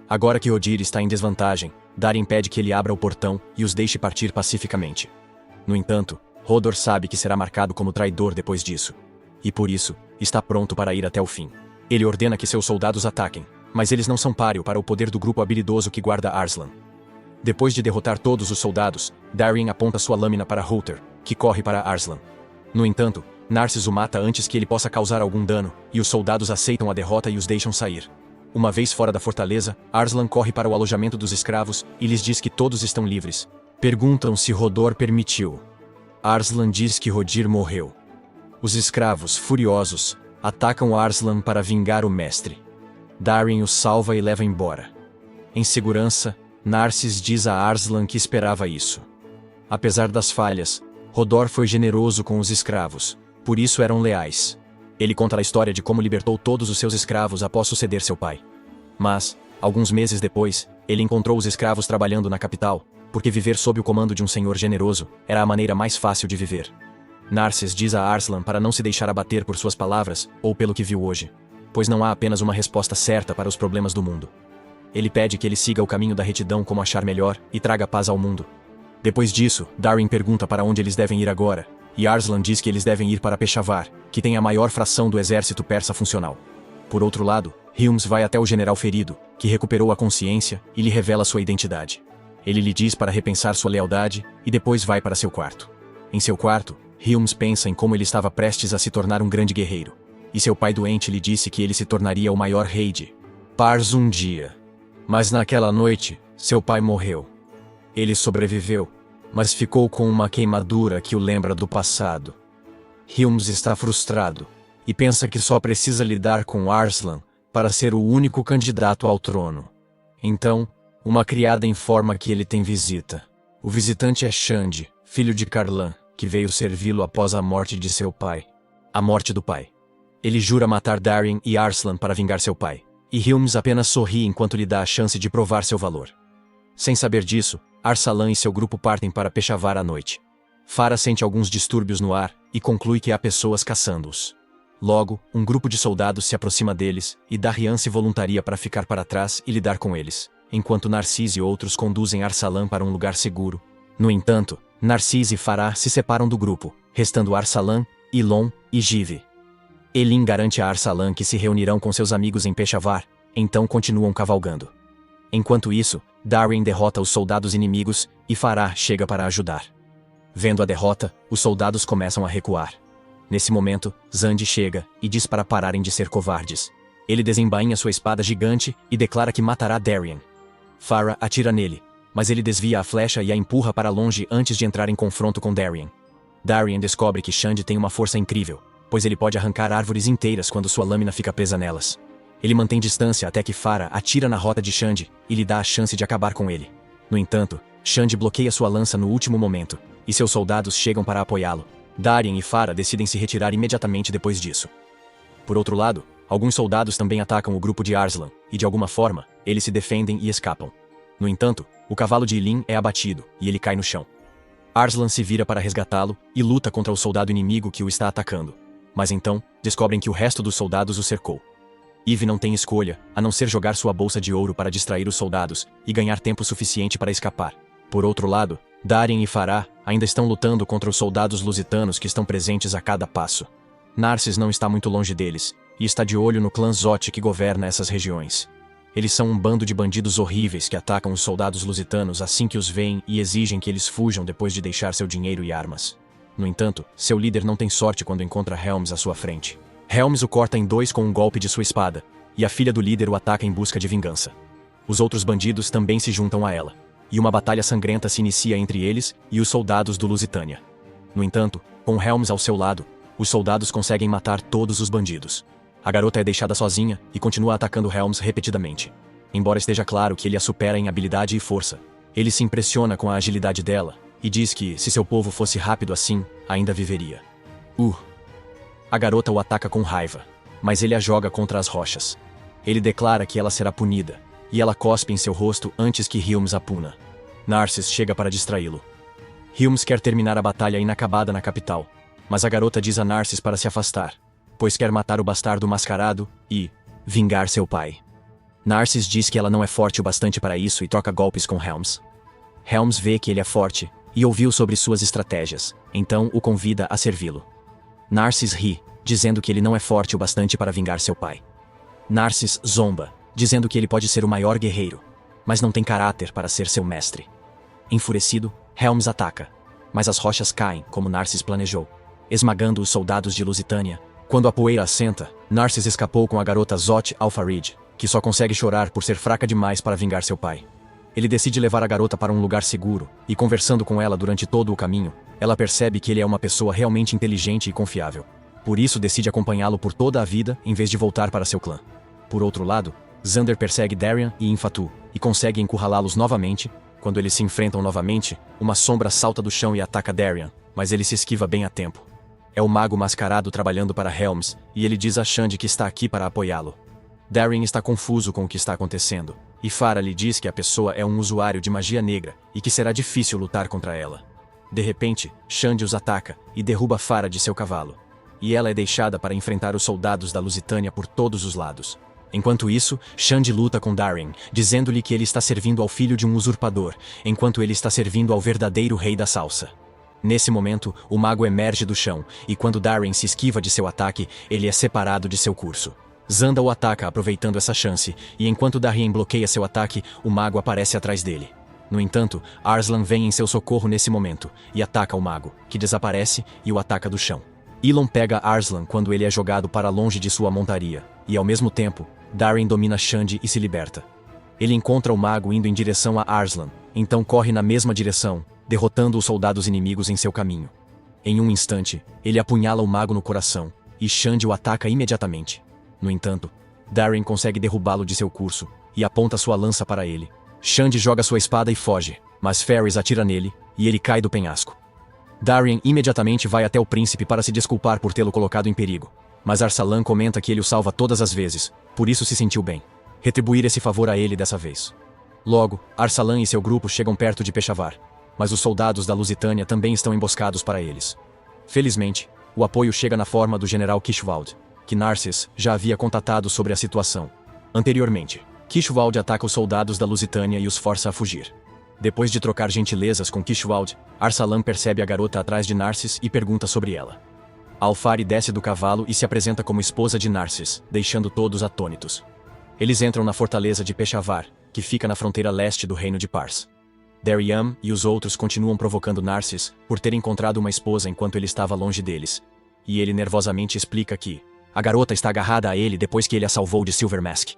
Speaker 1: Agora que Rodir está em desvantagem, Darien pede que ele abra o portão e os deixe partir pacificamente. No entanto, Hodor sabe que será marcado como traidor depois disso, e por isso, está pronto para ir até o fim. Ele ordena que seus soldados ataquem, mas eles não são páreo para o poder do grupo habilidoso que guarda Arslan. Depois de derrotar todos os soldados, Darien aponta sua lâmina para Hother, que corre para Arslan. No entanto, Narcis o mata antes que ele possa causar algum dano, e os soldados aceitam a derrota e os deixam sair. Uma vez fora da fortaleza, Arslan corre para o alojamento dos escravos e lhes diz que todos estão livres. Perguntam se Hodor permitiu. Arslan diz que Rodir morreu. Os escravos, furiosos, atacam Arslan para vingar o mestre. Darien o salva e leva embora. Em segurança, Narcis diz a Arslan que esperava isso. Apesar das falhas, Hodor foi generoso com os escravos, por isso eram leais. Ele conta a história de como libertou todos os seus escravos após suceder seu pai. Mas, alguns meses depois, ele encontrou os escravos trabalhando na capital, porque viver sob o comando de um senhor generoso era a maneira mais fácil de viver. Narcis diz a Arslan para não se deixar abater por suas palavras ou pelo que viu hoje. pois não há apenas uma resposta certa para os problemas do mundo. Ele pede que ele siga o caminho da retidão como achar melhor e traga paz ao mundo. Depois disso, Darin pergunta para onde eles devem ir agora, e Arslan diz que eles devem ir para Peshawar, que tem a maior fração do exército persa funcional. Por outro lado, Helms vai até o general ferido, que recuperou a consciência, e lhe revela sua identidade. Ele lhe diz para repensar sua lealdade, e depois vai para seu quarto. Em seu quarto, Helms pensa em como ele estava prestes a se tornar um grande guerreiro, e seu pai doente lhe disse que ele se tornaria o maior rei de Pars um dia. Mas naquela noite, seu pai morreu. Ele sobreviveu, mas ficou com uma queimadura que o lembra do passado. Helms está frustrado, e pensa que só precisa lidar com Arslan para ser o único candidato ao trono. Então, uma criada informa que ele tem visita. O visitante é Shandi, filho de Karlan, que veio servi-lo após a morte de seu pai. A morte do pai. Ele jura matar Darin e Arslan para vingar seu pai, e Helms apenas sorri enquanto lhe dá a chance de provar seu valor. Sem saber disso, Arsalan e seu grupo partem para Peshawar à noite. Farah sente alguns distúrbios no ar e conclui que há pessoas caçando-os. Logo, um grupo de soldados se aproxima deles e Darian se voluntaria para ficar para trás e lidar com eles, enquanto Narcís e outros conduzem Arsalan para um lugar seguro. No entanto, Narcís e Farah se separam do grupo, restando Arsalan, Ilon e Jive. Elin garante a Arsalan que se reunirão com seus amigos em Peshawar, então continuam cavalgando. Enquanto isso, Darin derrota os soldados inimigos e Farah chega para ajudar. Vendo a derrota, os soldados começam a recuar. Nesse momento, Zandi chega e diz para pararem de ser covardes. Ele desembainha sua espada gigante e declara que matará Darian. Farah atira nele, mas ele desvia a flecha e a empurra para longe antes de entrar em confronto com Darian. Darian descobre que Shandi tem uma força incrível, pois ele pode arrancar árvores inteiras quando sua lâmina fica presa nelas. Ele mantém distância até que Farah atira na rota de Shandi e lhe dá a chance de acabar com ele. No entanto, Shandi bloqueia sua lança no último momento, e seus soldados chegam para apoiá-lo. Darian e Farah decidem se retirar imediatamente depois disso. Por outro lado, alguns soldados também atacam o grupo de Arslan, e de alguma forma, eles se defendem e escapam. No entanto, o cavalo de Ilin é abatido, e ele cai no chão. Arslan se vira para resgatá-lo e luta contra o soldado inimigo que o está atacando. Mas então, descobrem que o resto dos soldados o cercou. Eve não tem escolha, a não ser jogar sua bolsa de ouro para distrair os soldados e ganhar tempo suficiente para escapar. Por outro lado, Darian e Farah ainda estão lutando contra os soldados lusitanos que estão presentes a cada passo. Narcís não está muito longe deles, e está de olho no clã Zote que governa essas regiões. Eles são um bando de bandidos horríveis que atacam os soldados lusitanos assim que os veem e exigem que eles fujam depois de deixar seu dinheiro e armas. No entanto, seu líder não tem sorte quando encontra Helms à sua frente. Helms o corta em dois com um golpe de sua espada, e a filha do líder o ataca em busca de vingança. Os outros bandidos também se juntam a ela, e uma batalha sangrenta se inicia entre eles e os soldados do Lusitânia. No entanto, com Helms ao seu lado, os soldados conseguem matar todos os bandidos. A garota é deixada sozinha e continua atacando Helms repetidamente. Embora esteja claro que ele a supera em habilidade e força, ele se impressiona com a agilidade dela e diz que, se seu povo fosse rápido assim, ainda viveria. A garota o ataca com raiva, mas ele a joga contra as rochas. Ele declara que ela será punida, e ela cospe em seu rosto antes que Helms a puna. Narcís chega para distraí-lo. Helms quer terminar a batalha inacabada na capital, mas a garota diz a Narcís para se afastar, pois quer matar o bastardo mascarado e vingar seu pai. Narcís diz que ela não é forte o bastante para isso e troca golpes com Helms. Helms vê que ele é forte e ouviu sobre suas estratégias, então o convida a servi-lo. Narcís ri, dizendo que ele não é forte o bastante para vingar seu pai. Narcís zomba, dizendo que ele pode ser o maior guerreiro, mas não tem caráter para ser seu mestre. Enfurecido, Helms ataca, mas as rochas caem como Narcís planejou, esmagando os soldados de Lusitânia. Quando a poeira assenta, Narcís escapou com a garota Zote Al-Farid, que só consegue chorar por ser fraca demais para vingar seu pai. Ele decide levar a garota para um lugar seguro, e conversando com ela durante todo o caminho, ela percebe que ele é uma pessoa realmente inteligente e confiável. Por isso decide acompanhá-lo por toda a vida em vez de voltar para seu clã. Por outro lado, Xander persegue Darian e Infatu, e consegue encurralá-los novamente. Quando eles se enfrentam novamente, uma sombra salta do chão e ataca Darian, mas ele se esquiva bem a tempo. É o mago mascarado trabalhando para Helms, e ele diz a Shandi que está aqui para apoiá-lo. Darian está confuso com o que está acontecendo, e Farah lhe diz que a pessoa é um usuário de magia negra e que será difícil lutar contra ela. De repente, Shandi os ataca e derruba Farah de seu cavalo. e ela é deixada para enfrentar os soldados da Lusitânia por todos os lados. Enquanto isso, Shandy luta com Darien, dizendo-lhe que ele está servindo ao filho de um usurpador, enquanto ele está servindo ao verdadeiro rei da salsa. Nesse momento, o mago emerge do chão, e quando Darien se esquiva de seu ataque, ele é separado de seu curso. Zanda o ataca aproveitando essa chance, e enquanto Darien bloqueia seu ataque, o mago aparece atrás dele. No entanto, Arslan vem em seu socorro nesse momento, e ataca o mago, que desaparece e o ataca do chão. Elon pega Arslan quando ele é jogado para longe de sua montaria, e ao mesmo tempo, Darien domina Shandy e se liberta. Ele encontra o mago indo em direção a Arslan, então corre na mesma direção, derrotando os soldados inimigos em seu caminho. Em um instante, ele apunhala o mago no coração, e Shandy o ataca imediatamente. No entanto, Darien consegue derrubá-lo de seu curso, e aponta sua lança para ele. Shandy joga sua espada e foge, mas Ferris atira nele, e ele cai do penhasco. Darien imediatamente vai até o príncipe para se desculpar por tê-lo colocado em perigo, mas Arsalan comenta que ele o salva todas as vezes, por isso se sentiu bem. Retribuir esse favor a ele dessa vez. Logo, Arsalan e seu grupo chegam perto de Peshawar, mas os soldados da Lusitânia também estão emboscados para eles. Felizmente, o apoio chega na forma do general Kishwald, que Narcissus já havia contatado sobre a situação. Anteriormente, Kishwald ataca os soldados da Lusitânia e os força a fugir. Depois de trocar gentilezas com Kishwald, Arsalan percebe a garota atrás de Narcissus e pergunta sobre ela. Alfari desce do cavalo e se apresenta como esposa de Narcissus, deixando todos atônitos. Eles entram na fortaleza de Peshawar, que fica na fronteira leste do reino de Pars. Dariam e os outros continuam provocando Narcissus por ter encontrado uma esposa enquanto ele estava longe deles. E ele nervosamente explica que a garota está agarrada a ele depois que ele a salvou de Silver Mask.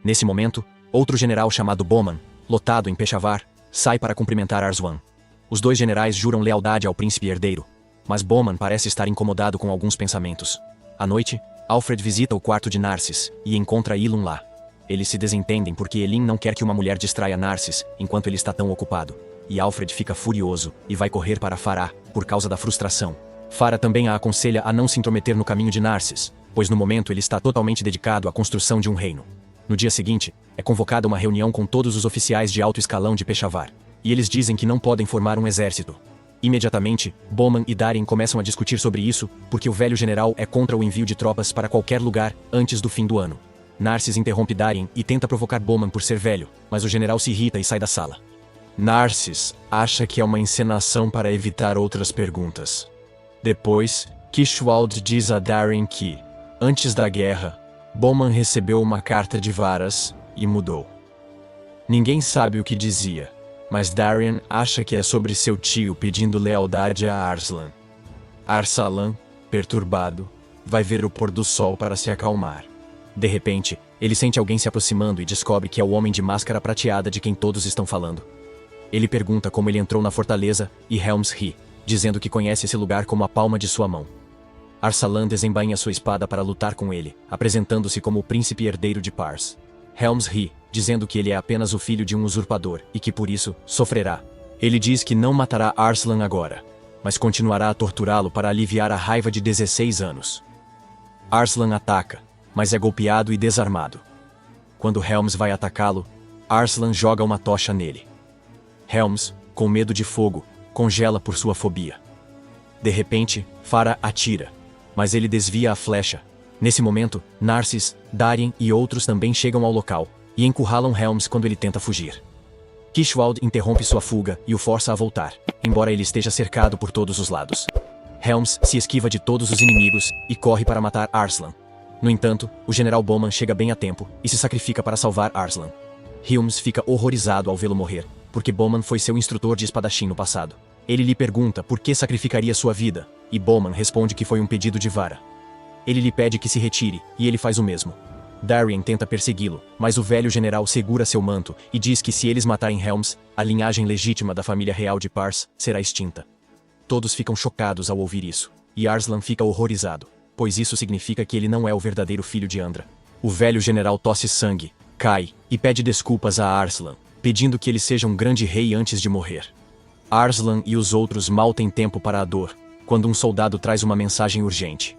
Speaker 1: Nesse momento, outro general chamado Bowman, lotado em Peshawar, sai para cumprimentar Arswan. Os dois generais juram lealdade ao príncipe herdeiro, mas Bowman parece estar incomodado com alguns pensamentos. À noite, Alfred visita o quarto de Narcissus e encontra Elun lá. Eles se desentendem porque Elin não quer que uma mulher distraia Narcissus enquanto ele está tão ocupado, e Alfred fica furioso e vai correr para Farah por causa da frustração. Farah também a aconselha a não se intrometer no caminho de Narcissus, pois no momento ele está totalmente dedicado à construção de um reino. No dia seguinte, é convocada uma reunião com todos os oficiais de alto escalão de Peshawar, e eles dizem que não podem formar um exército. Imediatamente, Bowman e Darien começam a discutir sobre isso, porque o velho general é contra o envio de tropas para qualquer lugar antes do fim do ano. Narcissus interrompe Darien e tenta provocar Bowman por ser velho, mas o general se irrita e sai da sala. Narcissus acha que é uma encenação para evitar outras perguntas. Depois, Kishwald diz a Darien que, antes da guerra, Bowman recebeu uma carta de Varas e mudou. Ninguém sabe o que dizia, mas Darien acha que é sobre seu tio pedindo lealdade a Arslan. Arsalan, perturbado, vai ver o pôr do sol para se acalmar. De repente, ele sente alguém se aproximando e descobre que é o homem de máscara prateada de quem todos estão falando. Ele pergunta como ele entrou na fortaleza e Helms ri, dizendo que conhece esse lugar como a palma de sua mão. Arsalan desembainha sua espada para lutar com ele, apresentando-se como o príncipe herdeiro de Pars. Helms ri, dizendo que ele é apenas o filho de um usurpador e que por isso sofrerá. Ele diz que não matará Arslan agora, mas continuará a torturá-lo para aliviar a raiva de 16 anos. Arslan ataca, mas é golpeado e desarmado. Quando Helms vai atacá-lo, Arslan joga uma tocha nele. Helms, com medo de fogo, congela por sua fobia. De repente, Farah atira, mas ele desvia a flecha. Nesse momento, Narcissus, Darien e outros também chegam ao local e encurralam Helms quando ele tenta fugir. Kishwald interrompe sua fuga e o força a voltar, embora ele esteja cercado por todos os lados. Helms se esquiva de todos os inimigos e corre para matar Arslan. No entanto, o general Bowman chega bem a tempo e se sacrifica para salvar Arslan. Helms fica horrorizado ao vê-lo morrer, porque Bowman foi seu instrutor de espadachim no passado. Ele lhe pergunta por que sacrificaria sua vida, e Bowman responde que foi um pedido de Vara. Ele lhe pede que se retire, e ele faz o mesmo. Darien tenta persegui-lo, mas o velho general segura seu manto e diz que se eles matarem Helms, a linhagem legítima da família real de Pars será extinta. Todos ficam chocados ao ouvir isso, e Arslan fica horrorizado, pois isso significa que ele não é o verdadeiro filho de Andra. O velho general tosse sangue, cai, e pede desculpas a Arslan, pedindo que ele seja um grande rei antes de morrer. Arslan e os outros mal têm tempo para a dor, quando um soldado traz uma mensagem urgente.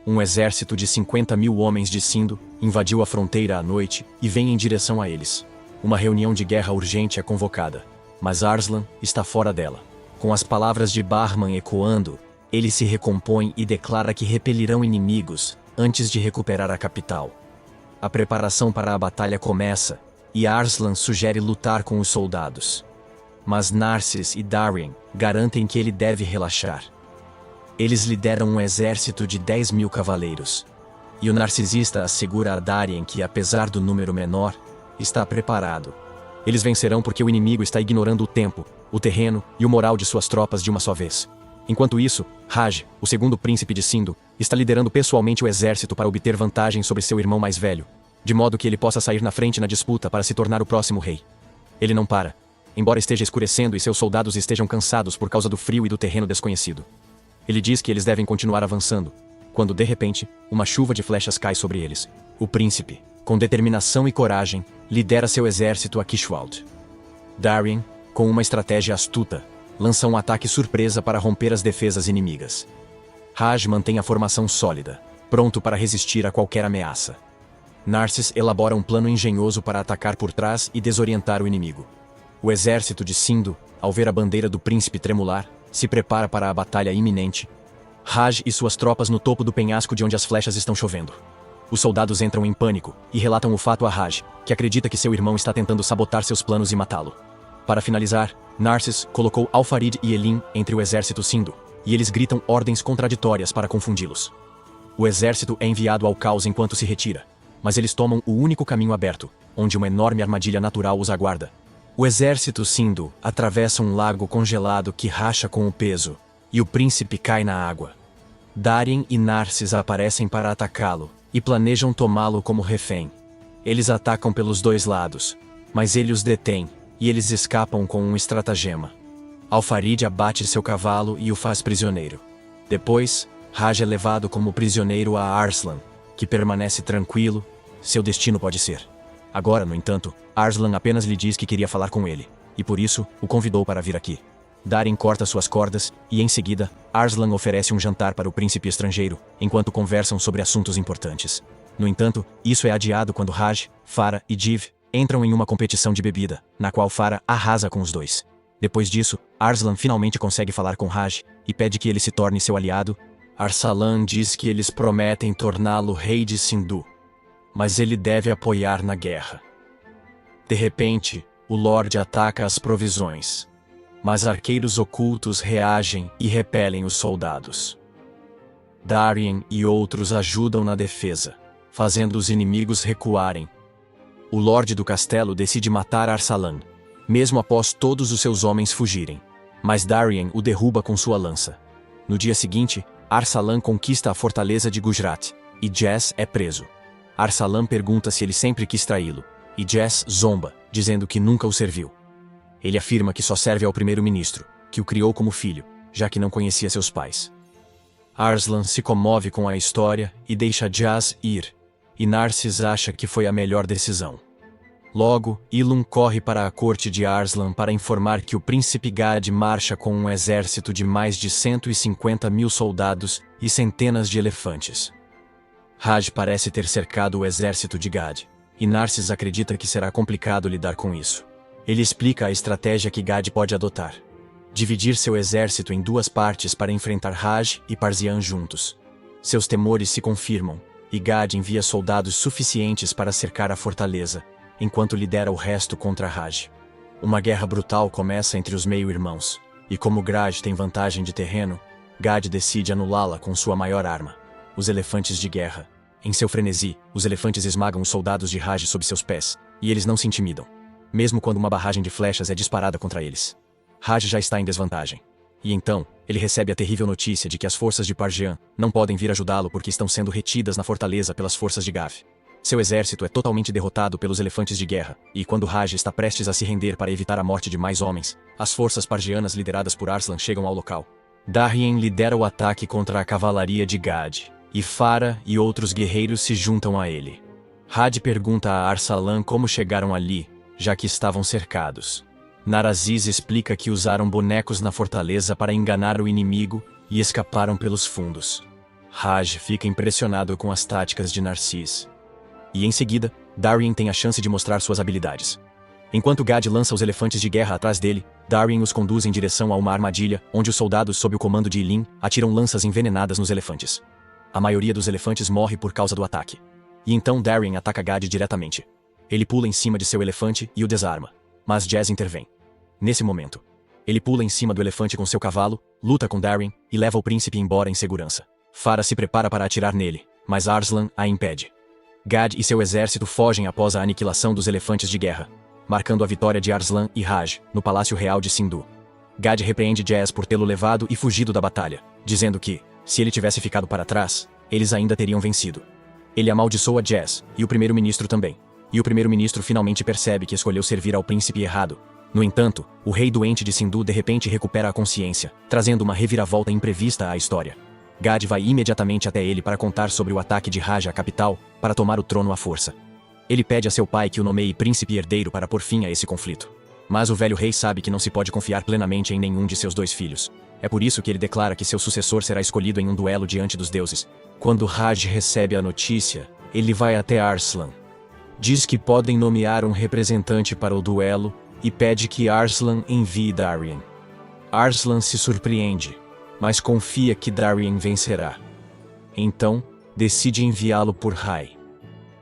Speaker 1: Um exército de 50.000 homens de Sindo invadiu a fronteira à noite e vem em direção a eles. Uma reunião de guerra urgente é convocada, mas Arslan está fora dela. Com as palavras de Bahman ecoando, Ele se recompõe e declara que repelirão inimigos antes de recuperar a capital. A preparação para a batalha começa, e Arslan sugere lutar com os soldados. Mas Narcis e Darien garantem que ele deve relaxar. Eles lideram um exército de 10.000 cavaleiros. E o narcisista assegura a Darien que, apesar do número menor, está preparado. Eles vencerão porque o inimigo está ignorando o tempo, o terreno e o moral de suas tropas de uma só vez. Enquanto isso, Raj, o segundo príncipe de Sindhu, está liderando pessoalmente o exército para obter vantagem sobre seu irmão mais velho, de modo que ele possa sair na frente na disputa para se tornar o próximo rei. Ele não para, embora esteja escurecendo e seus soldados estejam cansados por causa do frio e do terreno desconhecido. Ele diz que eles devem continuar avançando, quando de repente, uma chuva de flechas cai sobre eles. O príncipe, com determinação e coragem, lidera seu exército a Kishwald. Darien, com uma estratégia astuta, lança um ataque surpresa para romper as defesas inimigas. Raj mantém a formação sólida, pronto para resistir a qualquer ameaça. Narcis elabora um plano engenhoso para atacar por trás e desorientar o inimigo. O exército de Sindhu, ao ver a bandeira do príncipe tremular, se prepara para a batalha iminente. Raj e suas tropas no topo do penhasco de onde as flechas estão chovendo. Os soldados entram em pânico e relatam o fato a Raj, que acredita que seu irmão está tentando sabotar seus planos e matá-lo. Para finalizar, Narcis colocou Al-Farid e Elin entre o exército Sindhu, e eles gritam ordens contraditórias para confundi-los. O exército é enviado ao caos enquanto se retira, mas eles tomam o único caminho aberto, onde uma enorme armadilha natural os aguarda. O exército Sindhu atravessa um lago congelado que racha com o peso, e o príncipe cai na água. Darien e Narcis aparecem para atacá-lo, e planejam tomá-lo como refém. Eles atacam pelos dois lados, mas ele os detém, e eles escapam com um estratagema. Al-Farid abate seu cavalo e o faz prisioneiro. Depois, Raj é levado como prisioneiro a Arslan, que permanece tranquilo, seu destino pode ser. Agora, no entanto, Arslan apenas lhe diz que queria falar com ele, e por isso, o convidou para vir aqui. Darien corta suas cordas, e em seguida, Arslan oferece um jantar para o príncipe estrangeiro, enquanto conversam sobre assuntos importantes. No entanto, isso é adiado quando Raj, Farah e Jiv entram em uma competição de bebida, na qual Farah arrasa com os dois. Depois disso, Arslan finalmente consegue falar com Raj, e pede que ele se torne seu aliado. Arsalan diz que eles prometem torná-lo rei de Sindhu, mas ele deve apoiar na guerra. De repente, o Lorde ataca as provisões, mas arqueiros ocultos reagem e repelem os soldados. Darien e outros ajudam na defesa, fazendo os inimigos recuarem. O Lorde do castelo decide matar Arsalan, mesmo após todos os seus homens fugirem, mas Darien o derruba com sua lança. No dia seguinte, Arsalan conquista a fortaleza de Gujarat, e Jess é preso. Arsalan pergunta se ele sempre quis traí-lo, e Jess zomba, dizendo que nunca o serviu. Ele afirma que só serve ao primeiro-ministro, que o criou como filho, já que não conhecia seus pais. Arslan se comove com a história e deixa Jazz ir, e Narcis acha que foi a melhor decisão. Logo, Ilum corre para a corte de Arslan para informar que o príncipe Gad marcha com um exército de mais de 150.000 soldados e centenas de elefantes. Raj parece ter cercado o exército de Gad, e Narcis acredita que será complicado lidar com isso. Ele explica a estratégia que Gad pode adotar: dividir seu exército em duas partes para enfrentar Raj e Parzian juntos. Seus temores se confirmam, e Gad envia soldados suficientes para cercar a fortaleza, enquanto lidera o resto contra Raj. Uma guerra brutal começa entre os meio-irmãos, e como Graj tem vantagem de terreno, Gad decide anulá-la com sua maior arma: os elefantes de guerra. Em seu frenesi, os elefantes esmagam os soldados de Raj sob seus pés, e eles não se intimidam, mesmo quando uma barragem de flechas é disparada contra eles. Raj já está em desvantagem. E então, ele recebe a terrível notícia de que as forças de Parjian não podem vir ajudá-lo porque estão sendo retidas na fortaleza pelas forças de Gav. Seu exército é totalmente derrotado pelos elefantes de guerra, e quando Raj está prestes a se render para evitar a morte de mais homens, as forças pargianas lideradas por Arslan chegam ao local. Darien lidera o ataque contra a cavalaria de Gad, e Farah e outros guerreiros se juntam a ele. Had pergunta a Arsalan como chegaram ali, já que estavam cercados. Naraziz explica que usaram bonecos na fortaleza para enganar o inimigo e escaparam pelos fundos. Raj fica impressionado com as táticas de Narcis. E em seguida, Darien tem a chance de mostrar suas habilidades. Enquanto Gad lança os elefantes de guerra atrás dele, Darien os conduz em direção a uma armadilha, onde os soldados sob o comando de Ilin atiram lanças envenenadas nos elefantes. A maioria dos elefantes morre por causa do ataque. E então Darien ataca Gad diretamente. Ele pula em cima de seu elefante e o desarma. Mas Jazz intervém. Nesse momento, ele pula em cima do elefante com seu cavalo, luta com Darien e leva o príncipe embora em segurança. Farah se prepara para atirar nele, mas Arslan a impede. Gad e seu exército fogem após a aniquilação dos elefantes de guerra, marcando a vitória de Arslan e Raj, no Palácio Real de Sindhu. Gad repreende Jazz por tê-lo levado e fugido da batalha, dizendo que, se ele tivesse ficado para trás, eles ainda teriam vencido. Ele amaldiçoa Jazz, e o primeiro-ministro também. E o primeiro-ministro finalmente percebe que escolheu servir ao príncipe errado. No entanto, o rei doente de Sindhu de repente recupera a consciência, trazendo uma reviravolta imprevista à história. Gad vai imediatamente até ele para contar sobre o ataque de Raj à capital, para tomar o trono à força. Ele pede a seu pai que o nomeie príncipe herdeiro para pôr fim a esse conflito. Mas o velho rei sabe que não se pode confiar plenamente em nenhum de seus 2 filhos. É por isso que ele declara que seu sucessor será escolhido em um duelo diante dos deuses. Quando Raj recebe a notícia, ele vai até Arslan. Diz que podem nomear um representante para o duelo e pede que Arslan envie Darien. Arslan se surpreende, mas confia que Darien vencerá. Então, decide enviá-lo por Rai.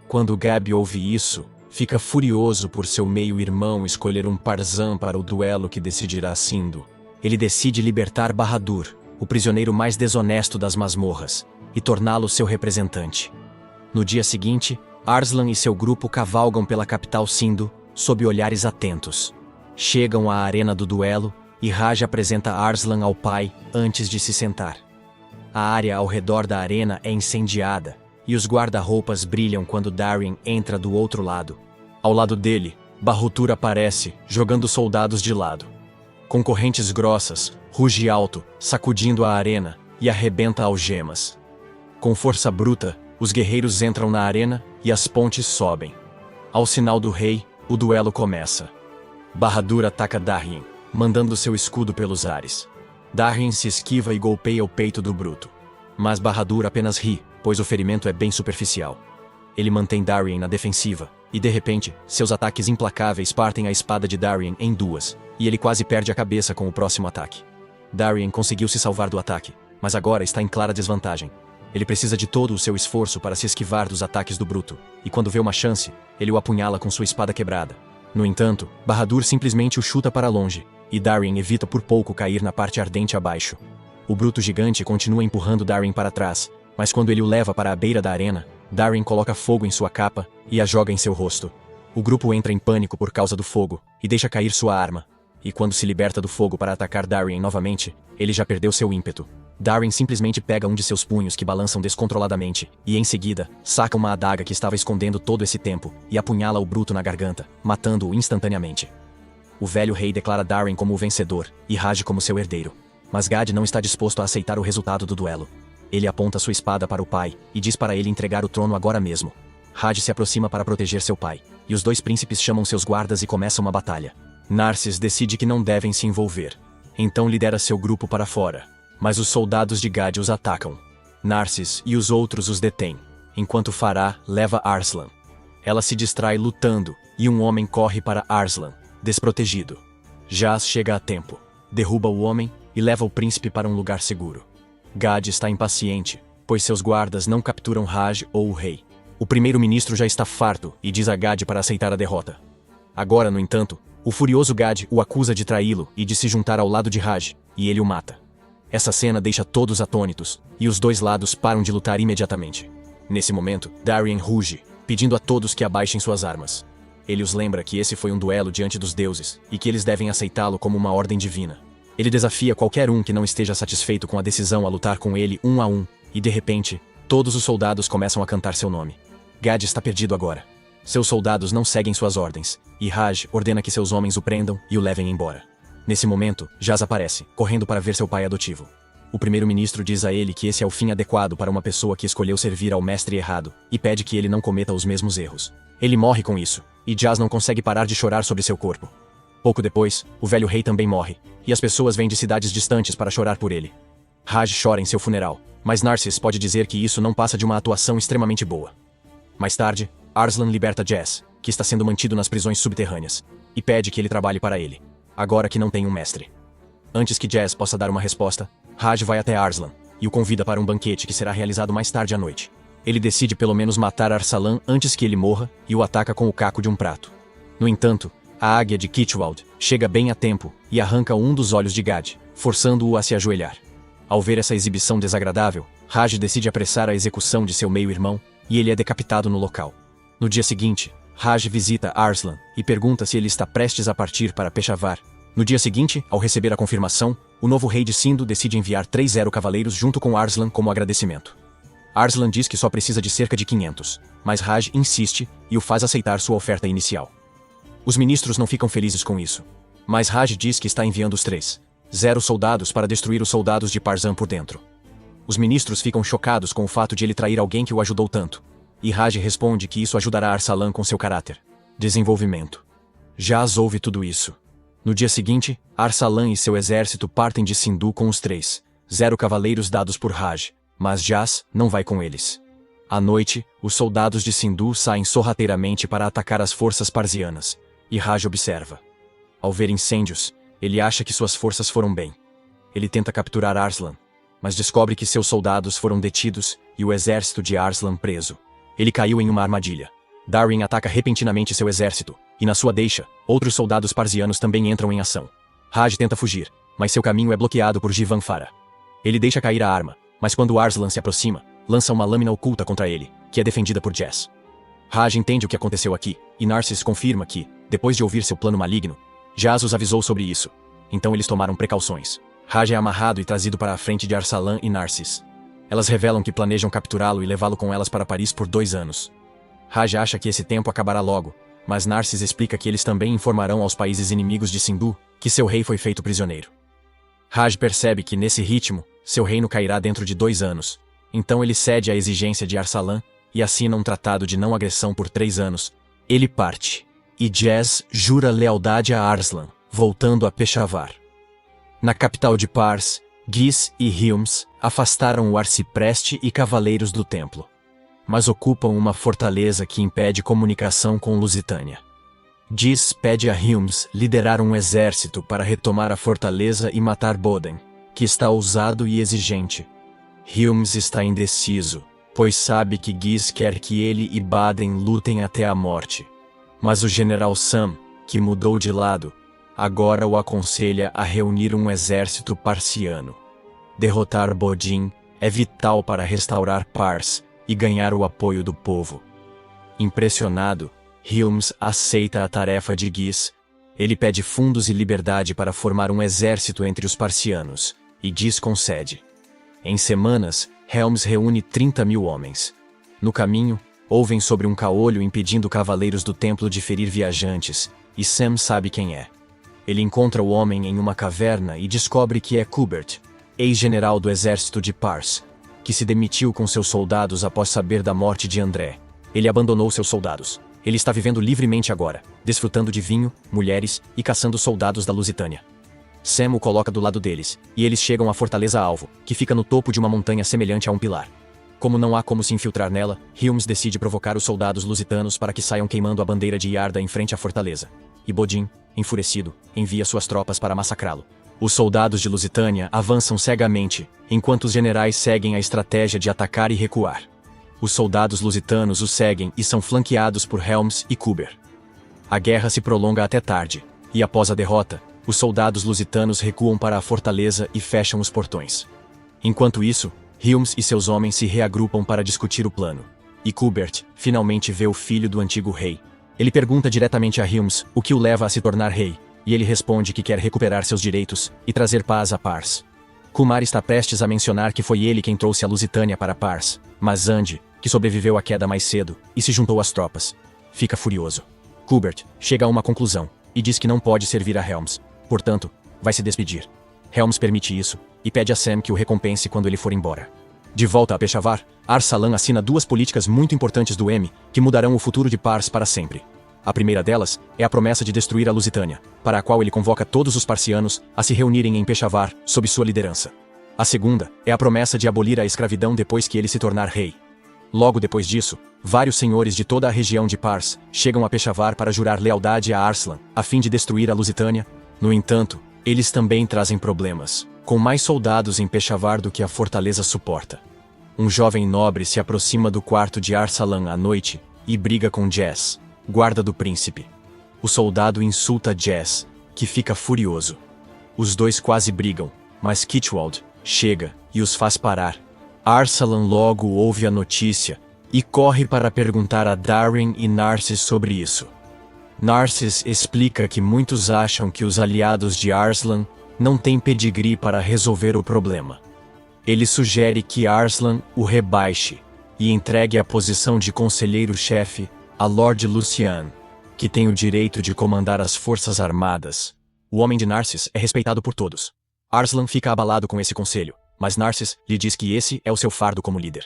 Speaker 1: Quando Gab ouve isso, fica furioso por seu meio-irmão escolher um Parzan para o duelo que decidirá Sindhu. Ele decide libertar Bahadur, o prisioneiro mais desonesto das masmorras, e torná-lo seu representante. No dia seguinte, Arslan e seu grupo cavalgam pela capital Sindhu, sob olhares atentos. Chegam à arena do duelo, e Raj apresenta Arslan ao pai antes de se sentar. A área ao redor da arena é incendiada, e os guarda-roupas brilham quando Darien entra do outro lado. Ao lado dele, Bahutur aparece, jogando soldados de lado. Com correntes grossas, ruge alto, sacudindo a arena, e arrebenta algemas. Com força bruta, os guerreiros entram na arena e as pontes sobem. Ao sinal do rei, o duelo começa. Bahadur ataca Darien, mandando seu escudo pelos ares. Darien se esquiva e golpeia o peito do bruto. Mas Bahadur apenas ri, pois o ferimento é bem superficial. Ele mantém Darien na defensiva, e de repente, seus ataques implacáveis partem a espada de Darien em 2, e ele quase perde a cabeça com o próximo ataque. Darien conseguiu se salvar do ataque, mas agora está em clara desvantagem. Ele precisa de todo o seu esforço para se esquivar dos ataques do bruto, e quando vê uma chance, ele o apunhala com sua espada quebrada. No entanto, Bahadur simplesmente o chuta para longe, e Darien evita por pouco cair na parte ardente abaixo. O bruto gigante continua empurrando Darien para trás, mas quando ele o leva para a beira da arena, Darien coloca fogo em sua capa e a joga em seu rosto. O grupo entra em pânico por causa do fogo, e deixa cair sua arma. E quando se liberta do fogo para atacar Darien novamente, ele já perdeu seu ímpeto. Darien simplesmente pega um de seus punhos que balançam descontroladamente, e em seguida, saca uma adaga que estava escondendo todo esse tempo, e apunhala o bruto na garganta, matando-o instantaneamente. O velho rei declara Darien como o vencedor, e Raj como seu herdeiro. Mas Gad não está disposto a aceitar o resultado do duelo. Ele aponta sua espada para o pai, e diz para ele entregar o trono agora mesmo. Raj se aproxima para proteger seu pai, e os 2 príncipes chamam seus guardas e começam uma batalha. Narcis decide que não devem se envolver. Então lidera seu grupo para fora. Mas os soldados de Gad os atacam. Narcis e os outros os detêm, enquanto Farah leva Arslan. Ela se distrai lutando, e um homem corre para Arslan, desprotegido. Jaz chega a tempo, derruba o homem e leva o príncipe para um lugar seguro. Gad está impaciente, pois seus guardas não capturam Raj ou o rei. O primeiro-ministro já está farto e diz a Gad para aceitar a derrota. Agora, no entanto, o furioso Gad o acusa de traí-lo e de se juntar ao lado de Raj, e ele o mata. Essa cena deixa todos atônitos, e os 2 lados param de lutar imediatamente. Nesse momento, Darien ruge, pedindo a todos que abaixem suas armas. Ele os lembra que esse foi um duelo diante dos deuses, e que eles devem aceitá-lo como uma ordem divina. Ele desafia qualquer um que não esteja satisfeito com a decisão a lutar com ele 1 a 1, e de repente, todos os soldados começam a cantar seu nome. Gad está perdido agora. Seus soldados não seguem suas ordens, e Raj ordena que seus homens o prendam e o levem embora. Nesse momento, Jaz aparece, correndo para ver seu pai adotivo. O primeiro-ministro diz a ele que esse é o fim adequado para uma pessoa que escolheu servir ao mestre errado, e pede que ele não cometa os mesmos erros. Ele morre com isso, e Jaz não consegue parar de chorar sobre seu corpo. Pouco depois, o velho rei também morre, e as pessoas vêm de cidades distantes para chorar por ele. Raj chora em seu funeral, mas Narcis pode dizer que isso não passa de uma atuação extremamente boa. Mais tarde, Arslan liberta Jaz, que está sendo mantido nas prisões subterrâneas. e pede que ele trabalhe para ele, agora que não tem um mestre. Antes que Jazz possa dar uma resposta, Raj vai até Arslan e o convida para um banquete que será realizado mais tarde à noite. Ele decide pelo menos matar Arsalan antes que ele morra e o ataca com o caco de um prato. No entanto, a águia de Kitchwald chega bem a tempo e arranca um dos olhos de Gad, forçando-o a se ajoelhar. Ao ver essa exibição desagradável, Raj decide apressar a execução de seu meio-irmão e ele é decapitado no local. No dia seguinte, Raj visita Arslan e pergunta se ele está prestes a partir para Peshawar. No dia seguinte, ao receber a confirmação, o novo rei de Sindhu decide enviar 30 cavaleiros junto com Arslan como agradecimento. Arslan diz que só precisa de cerca de 500, mas Raj insiste e o faz aceitar sua oferta inicial. Os ministros não ficam felizes com isso, mas Raj diz que está enviando os 30 soldados para destruir os soldados de Parzan por dentro. Os ministros ficam chocados com o fato de ele trair alguém que o ajudou tanto, e Raj responde que isso ajudará Arsalan com seu caráter. Desenvolvimento. Jaz ouve tudo isso. No dia seguinte, Arsalan e seu exército partem de Sindhu com os 30 cavaleiros dados por Raj, mas Jaz não vai com eles. À noite, os soldados de Sindhu saem sorrateiramente para atacar as forças parsianas, e Raj observa. Ao ver incêndios, ele acha que suas forças foram bem. Ele tenta capturar Arslan, mas descobre que seus soldados foram detidos e o exército de Arslan preso. Ele caiu em uma armadilha. Darwin ataca repentinamente seu exército, e na sua deixa, outros soldados parsianos também entram em ação. Raj tenta fugir, mas seu caminho é bloqueado por Jivanfara. Ele deixa cair a arma, mas quando Arslan se aproxima, lança uma lâmina oculta contra ele, que é defendida por Jazz. Raj entende o que aconteceu aqui, e Narcis confirma que, depois de ouvir seu plano maligno, Jazz os avisou sobre isso. Então eles tomaram precauções. Raj é amarrado e trazido para a frente de Arsalan e Narcis. Elas revelam que planejam capturá-lo e levá-lo com elas para Paris por 2 anos. Raj acha que esse tempo acabará logo, mas Narcis explica que eles também informarão aos países inimigos de Sindhu que seu rei foi feito prisioneiro. Raj percebe que, nesse ritmo, seu reino cairá dentro de 2 anos. Então ele cede à exigência de Arsalan e assina um tratado de não agressão por 3 anos. Ele parte, e Jazz jura lealdade a Arslan, voltando a Peshawar. Na capital de Pars, Gis e Hilms afastaram o arcipreste e cavaleiros do templo, mas ocupam uma fortaleza que impede comunicação com Lusitânia. Gis pede a Hilms liderar um exército para retomar a fortaleza e matar Boden, que está ousado e exigente. Hilms está indeciso, pois sabe que Gis quer que ele e Baden lutem até a morte. Mas o general Sam, que mudou de lado, agora o aconselha a reunir um exército parsiano. Derrotar Bodin é vital para restaurar Pars e ganhar o apoio do povo. Impressionado, Hilms aceita a tarefa de Gis. Ele pede fundos e liberdade para formar um exército entre os parsianos, e Gis concede. Em semanas, Helms reúne 30.000 homens. No caminho, ouvem sobre um caolho impedindo cavaleiros do templo de ferir viajantes, e Sam sabe quem é. Ele encontra o homem em uma caverna e descobre que é Kubert, ex-general do exército de Pars, que se demitiu com seus soldados após saber da morte de André. Ele abandonou seus soldados. Ele está vivendo livremente agora, desfrutando de vinho, mulheres e caçando soldados da Lusitânia. Sam o coloca do lado deles, e eles chegam à fortaleza-alvo, que fica no topo de uma montanha semelhante a um pilar. Como não há como se infiltrar nela, Hilms decide provocar os soldados lusitanos para que saiam queimando a bandeira de Yarda em frente à fortaleza. E Bodin, enfurecido, envia suas tropas para massacrá-lo. Os soldados de Lusitânia avançam cegamente, enquanto os generais seguem a estratégia de atacar e recuar. Os soldados lusitanos os seguem e são flanqueados por Helms e Kuber. A guerra se prolonga até tarde, e após a derrota, os soldados lusitanos recuam para a fortaleza e fecham os portões. Enquanto isso, Hilms e seus homens se reagrupam para discutir o plano. E Kubert finalmente vê o filho do antigo rei. Ele pergunta diretamente a Hilms o que o leva a se tornar rei, e ele responde que quer recuperar seus direitos e trazer paz a Pars. Kumar está prestes a mencionar que foi ele quem trouxe a Lusitânia para Pars, mas Zandi, que sobreviveu à queda mais cedo e se juntou às tropas, fica furioso. Kubert chega a uma conclusão e diz que não pode servir a Helms, portanto, vai se despedir. Helms permite isso e pede a Sam que o recompense quando ele for embora. De volta a Peshawar, Arsalan assina 2 políticas muito importantes do M que mudarão o futuro de Pars para sempre. A primeira delas é a promessa de destruir a Lusitânia, para a qual ele convoca todos os parsianos a se reunirem em Peshawar sob sua liderança. A segunda é a promessa de abolir a escravidão depois que ele se tornar rei. Logo depois disso, Vários senhores de toda a região de Pars chegam a Peshawar para jurar lealdade a Arslan, a fim de destruir a Lusitânia. No entanto, eles também trazem problemas, com mais soldados em Peshawar do que a fortaleza suporta. Um jovem nobre se aproxima do quarto de Arsalan à noite e briga com Jess, guarda do príncipe. O soldado insulta Jess, que fica furioso. Os dois quase brigam, mas Kitwald chega e os faz parar. Arsalan logo ouve a notícia e corre para perguntar a Darien e Narcis sobre isso. Narcis explica que muitos acham que os aliados de Arslan não têm pedigree para resolver o problema. Ele sugere que Arslan o rebaixe e entregue a posição de conselheiro-chefe a Lord Lucian, que tem o direito de comandar as forças armadas. O homem de Narcis é respeitado por todos. Arslan fica abalado com esse conselho, mas Narcis lhe diz que esse é o seu fardo como líder.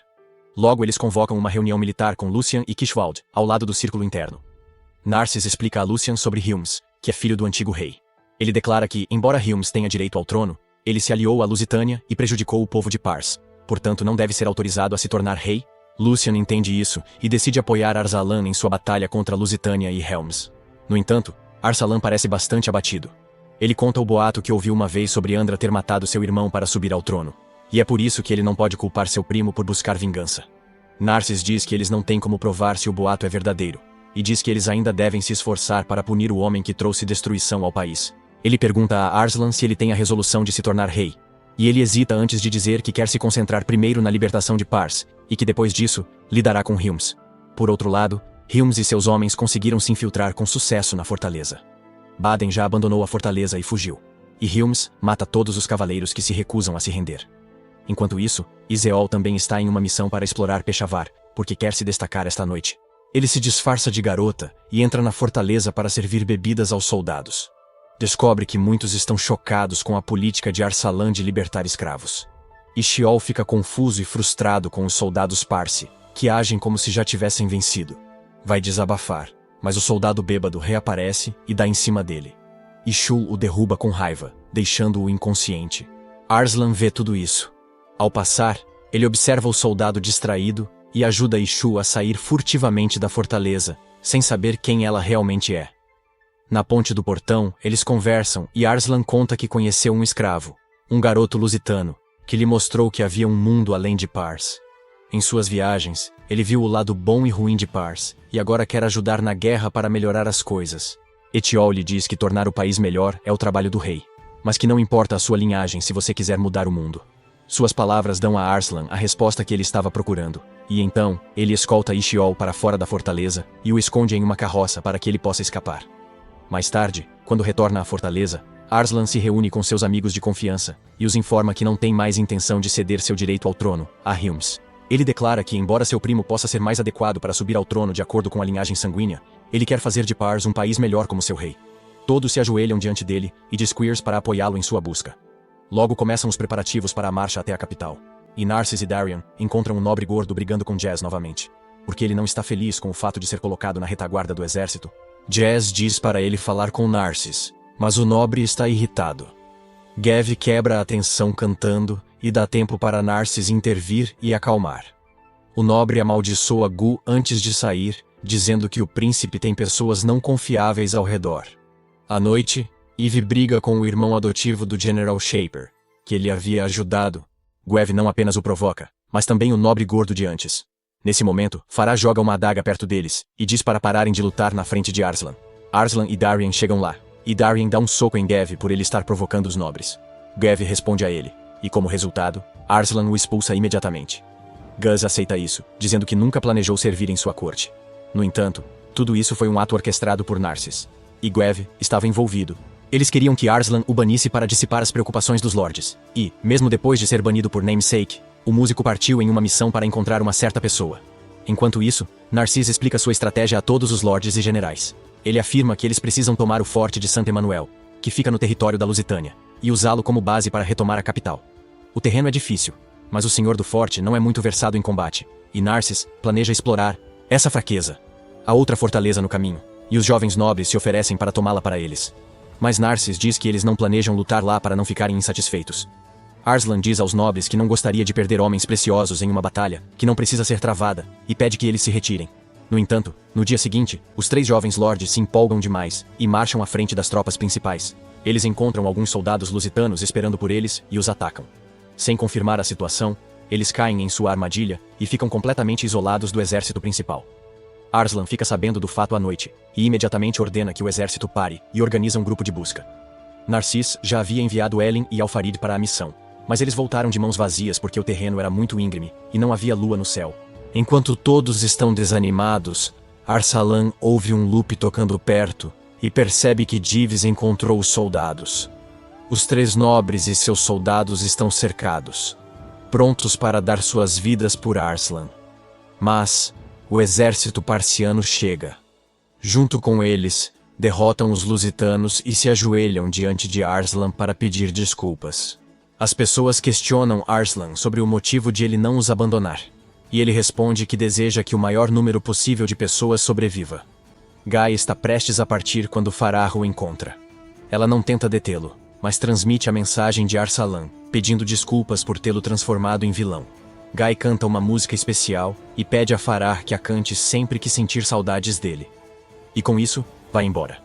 Speaker 1: Logo eles convocam uma reunião militar com Lucian e Kishwald, ao lado do círculo interno. Narcis explica a Lucian sobre Hilms, que é filho do antigo rei. Ele declara que, embora Hilms tenha direito ao trono, ele se aliou à Lusitânia e prejudicou o povo de Pars, portanto não deve ser autorizado a se tornar rei. Lucian entende isso e decide apoiar Arsalan em sua batalha contra Lusitânia e Helms. No entanto, Arsalan parece bastante abatido. Ele conta o boato que ouviu uma vez sobre Andra ter matado seu irmão para subir ao trono, e é por isso que ele não pode culpar seu primo por buscar vingança. Narcis diz que eles não têm como provar se o boato é verdadeiro, e diz que eles ainda devem se esforçar para punir o homem que trouxe destruição ao país. Ele pergunta a Arslan se ele tem a resolução de se tornar rei, e ele hesita antes de dizer que quer se concentrar primeiro na libertação de Pars, e que depois disso, lidará com Hilms. Por outro lado, Hilms e seus homens conseguiram se infiltrar com sucesso na fortaleza. Baden já abandonou a fortaleza e fugiu, e Hilms mata todos os cavaleiros que se recusam a se render. Enquanto isso, Iseol também está em uma missão para explorar Peshawar, porque quer se destacar esta noite. Ele se disfarça de garota e entra na fortaleza para servir bebidas aos soldados. Descobre que muitos estão chocados com a política de Arsalan de libertar escravos. Ishiol fica confuso e frustrado com os soldados Parsi, que agem como se já tivessem vencido. Vai desabafar, mas o soldado bêbado reaparece e dá em cima dele. Ishul o derruba com raiva, deixando-o inconsciente. Arslan vê tudo isso. Ao passar, ele observa o soldado distraído e ajuda Ishul a sair furtivamente da fortaleza, sem saber quem ela realmente é. Na ponte do portão, eles conversam e Arslan conta que conheceu um escravo, um garoto lusitano, que lhe mostrou que havia um mundo além de Pars. Em suas viagens, ele viu o lado bom e ruim de Pars, e agora quer ajudar na guerra para melhorar as coisas. Etiol lhe diz que tornar o país melhor é o trabalho do rei, mas que não importa a sua linhagem se você quiser mudar o mundo. Suas palavras dão a Arslan a resposta que ele estava procurando, e então, ele escolta Ishiol para fora da fortaleza e o esconde em uma carroça para que ele possa escapar. Mais tarde, quando retorna à fortaleza, Arslan se reúne com seus amigos de confiança e os informa que não tem mais intenção de ceder seu direito ao trono a Hilms. Ele declara que, embora seu primo possa ser mais adequado para subir ao trono de acordo com a linhagem sanguínea, ele quer fazer de Pars um país melhor como seu rei. Todos se ajoelham diante dele e de Squeers para apoiá-lo em sua busca. Logo começam os preparativos para a marcha até a capital, e Narcis e Darien encontram um nobre gordo brigando com Jazz novamente, porque ele não está feliz com o fato de ser colocado na retaguarda do exército. Jazz diz para ele falar com Narcis, mas o nobre está irritado. Gav quebra a tensão cantando e dá tempo para Narcis intervir e acalmar. O nobre amaldiçoa Gu antes de sair, dizendo que o príncipe tem pessoas não confiáveis ao redor. À noite, Eve briga com o irmão adotivo do General Shaper, que ele havia ajudado. Guev não apenas o provoca, mas também o nobre gordo de antes. Nesse momento, Farah joga uma adaga perto deles e diz para pararem de lutar na frente de Arslan. Arslan e Darien chegam lá, e Darien dá um soco em Gav por ele estar provocando os nobres. Gav responde a ele, e como resultado, Arslan o expulsa imediatamente. Gus aceita isso, dizendo que nunca planejou servir em sua corte. No entanto, tudo isso foi um ato orquestrado por Narcis. E Gav estava envolvido. Eles queriam que Arslan o banisse para dissipar as preocupações dos lords. E, mesmo depois de ser banido por namesake, o músico partiu em uma missão para encontrar uma certa pessoa. Enquanto isso, Narcis explica sua estratégia a todos os lords e generais. Ele afirma que eles precisam tomar o forte de Sant Emanuel, que fica no território da Lusitânia, e usá-lo como base para retomar a capital. O terreno é difícil, mas o senhor do forte não é muito versado em combate, e Narcis planeja explorar essa fraqueza. Há outra fortaleza no caminho, e os jovens nobres se oferecem para tomá-la para eles. Mas Narcis diz que eles não planejam lutar lá para não ficarem insatisfeitos. Arslan diz aos nobres que não gostaria de perder homens preciosos em uma batalha, que não precisa ser travada, e pede que eles se retirem. No entanto, no dia seguinte, os 3 jovens lords se empolgam demais, e marcham à frente das tropas principais. Eles encontram alguns soldados lusitanos esperando por eles, e os atacam. Sem confirmar a situação, eles caem em sua armadilha, e ficam completamente isolados do exército principal. Arslan fica sabendo do fato à noite, e imediatamente ordena que o exército pare, e organiza um grupo de busca. Narcís já havia enviado Elend e Alfarid para a missão, mas eles voltaram de mãos vazias porque o terreno era muito íngreme, e não havia lua no céu. Enquanto todos estão desanimados, Arsalan ouve um lupe tocando perto, e percebe que Jeeves encontrou os soldados. Os 3 nobres e seus soldados estão cercados, prontos para dar suas vidas por Arslan. Mas o exército parciano chega. Junto com eles, derrotam os lusitanos e se ajoelham diante de Arslan para pedir desculpas. As pessoas questionam Arslan sobre o motivo de ele não os abandonar, e ele responde que deseja que o maior número possível de pessoas sobreviva. Gai está prestes a partir quando Farah o encontra. Ela não tenta detê-lo, mas transmite a mensagem de Arsalan, pedindo desculpas por tê-lo transformado em vilão. Gai canta uma música especial e pede a Farah que a cante sempre que sentir saudades dele. E com isso, vai embora.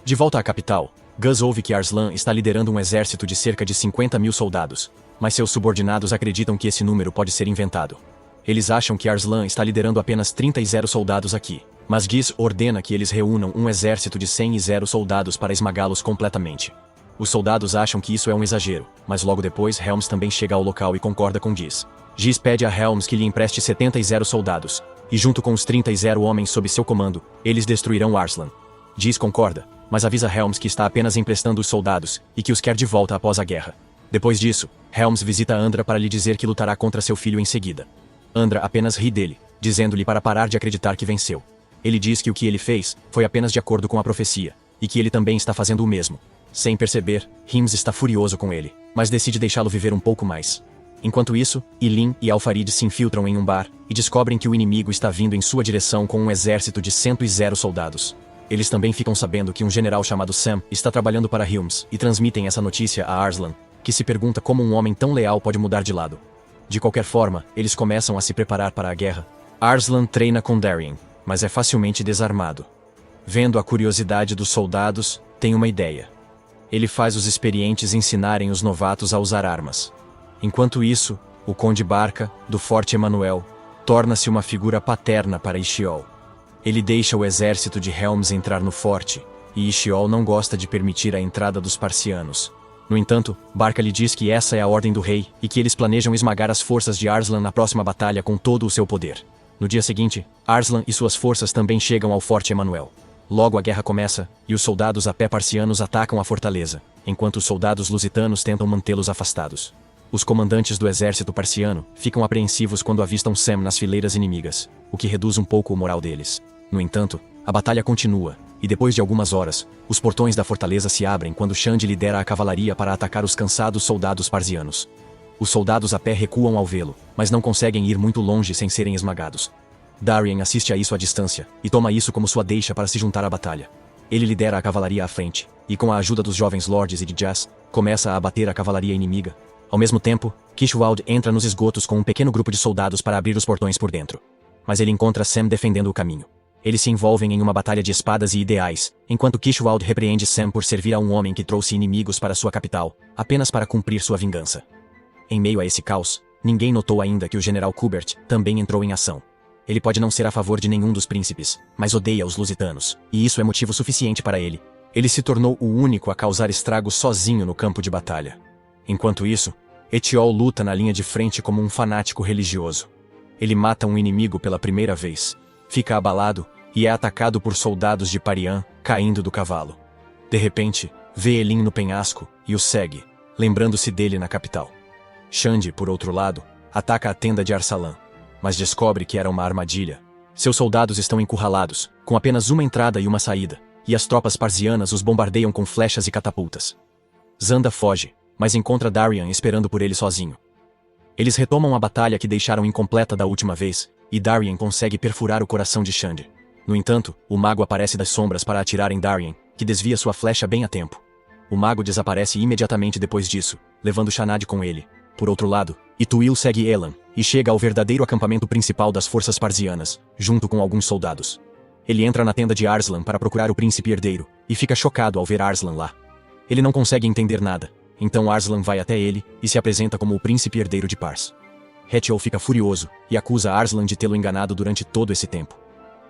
Speaker 1: De volta à capital, Gus ouve que Arslan está liderando um exército de cerca de 50.000 soldados, mas seus subordinados acreditam que esse número pode ser inventado. Eles acham que Arslan está liderando apenas 30 soldados aqui, mas Ghis ordena que eles reúnam um exército de 100 soldados para esmagá-los completamente. Os soldados acham que isso é um exagero, mas logo depois Helms também chega ao local e concorda com Ghis. Ghis pede a Helms que lhe empreste 70 soldados, e junto com os 30 homens sob seu comando, eles destruirão Arslan. Ghis concorda, mas avisa Helms que está apenas emprestando os soldados, e que os quer de volta após a guerra. Depois disso, Helms visita Andra para lhe dizer que lutará contra seu filho em seguida. Andra apenas ri dele, dizendo-lhe para parar de acreditar que venceu. Ele diz que o que ele fez foi apenas de acordo com a profecia, e que ele também está fazendo o mesmo. Sem perceber, Hims está furioso com ele, mas decide deixá-lo viver um pouco mais. Enquanto isso, Ilin e Alfarid se infiltram em um bar, e descobrem que o inimigo está vindo em sua direção com um exército de 100 soldados. Eles também ficam sabendo que um general chamado Sam está trabalhando para Hilms, e transmitem essa notícia a Arslan, que se pergunta como um homem tão leal pode mudar de lado. De qualquer forma, eles começam a se preparar para a guerra. Arslan treina com Darien, mas é facilmente desarmado. Vendo a curiosidade dos soldados, tem uma ideia. Ele faz os experientes ensinarem os novatos a usar armas. Enquanto isso, o Conde Barca, do Forte Emanuel, torna-se uma figura paterna para Ishiol. Ele deixa o exército de Helms entrar no forte, e Ishiol não gosta de permitir a entrada dos parcianos. No entanto, Barca lhe diz que essa é a ordem do rei, e que eles planejam esmagar as forças de Arslan na próxima batalha com todo o seu poder. No dia seguinte, Arslan e suas forças também chegam ao Forte Emanuel. Logo a guerra começa, e os soldados a pé parcianos atacam a fortaleza, enquanto os soldados lusitanos tentam mantê-los afastados. Os comandantes do exército parciano ficam apreensivos quando avistam Sam nas fileiras inimigas, o que reduz um pouco o moral deles. No entanto, a batalha continua, e depois de algumas horas, os portões da fortaleza se abrem quando Shand lidera a cavalaria para atacar os cansados soldados parsianos. Os soldados a pé recuam ao vê-lo, mas não conseguem ir muito longe sem serem esmagados. Darien assiste a isso à distância, e toma isso como sua deixa para se juntar à batalha. Ele lidera a cavalaria à frente, e com a ajuda dos jovens lords e de Jas, começa a abater a cavalaria inimiga. Ao mesmo tempo, Kishwald entra nos esgotos com um pequeno grupo de soldados para abrir os portões por dentro. Mas ele encontra Sam defendendo o caminho. Eles se envolvem em uma batalha de espadas e ideais, enquanto Kishwald repreende Sam por servir a um homem que trouxe inimigos para sua capital, apenas para cumprir sua vingança. Em meio a esse caos, ninguém notou ainda que o general Kubert também entrou em ação. Ele pode não ser a favor de nenhum dos príncipes, mas odeia os lusitanos, e isso é motivo suficiente para ele. Ele se tornou o único a causar estragos sozinho no campo de batalha. Enquanto isso, Etiol luta na linha de frente como um fanático religioso. Ele mata um inimigo pela primeira vez, fica abalado e é atacado por soldados de Parian, caindo do cavalo. De repente, vê Elin no penhasco e o segue, lembrando-se dele na capital. Shand, por outro lado, ataca a tenda de Arsalan, mas descobre que era uma armadilha. Seus soldados estão encurralados, com apenas uma entrada e uma saída, e as tropas parsianas os bombardeiam com flechas e catapultas. Zanda foge, mas encontra Darien esperando por ele sozinho. Eles retomam a batalha que deixaram incompleta da última vez, e Darien consegue perfurar o coração de Shand. No entanto, o mago aparece das sombras para atirar em Darien, que desvia sua flecha bem a tempo. O mago desaparece imediatamente depois disso, levando Shanad com ele. Por outro lado, Ituil segue Elan, e chega ao verdadeiro acampamento principal das forças parzianas, junto com alguns soldados. Ele entra na tenda de Arslan para procurar o príncipe herdeiro, e fica chocado ao ver Arslan lá. Ele não consegue entender nada, então Arslan vai até ele, e se apresenta como o príncipe herdeiro de Pars. Hetiol fica furioso, e acusa Arslan de tê-lo enganado durante todo esse tempo.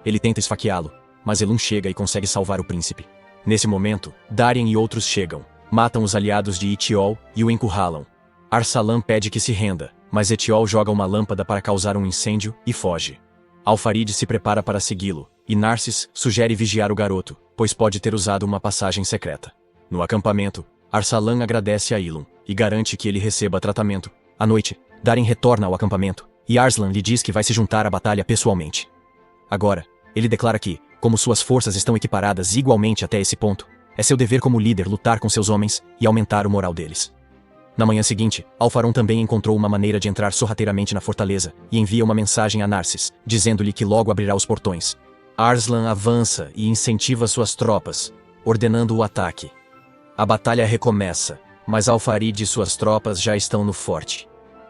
Speaker 1: Ele tenta esfaqueá-lo, mas Elun chega e consegue salvar o príncipe. Nesse momento, Darien e outros chegam, matam os aliados de Itiol e o encurralam. Arsalan pede que se renda, mas Etiol joga uma lâmpada para causar um incêndio e foge. Alfarid se prepara para segui-lo, e Narcis sugere vigiar o garoto, pois pode ter usado uma passagem secreta. No acampamento, Arsalan agradece a Ilum, e garante que ele receba tratamento. À noite, Darien retorna ao acampamento, e Arslan lhe diz que vai se juntar à batalha pessoalmente. Agora, ele declara que, como suas forças estão equiparadas igualmente até esse ponto, é seu dever como líder lutar com seus homens e aumentar o moral deles. Na manhã seguinte, Alfaron também encontrou uma maneira de entrar sorrateiramente na fortaleza e envia uma mensagem a Narcis, dizendo-lhe que logo abrirá os portões. Arslan avança e incentiva suas tropas, ordenando o ataque. A batalha recomeça, mas Alfarid e suas tropas já estão no forte.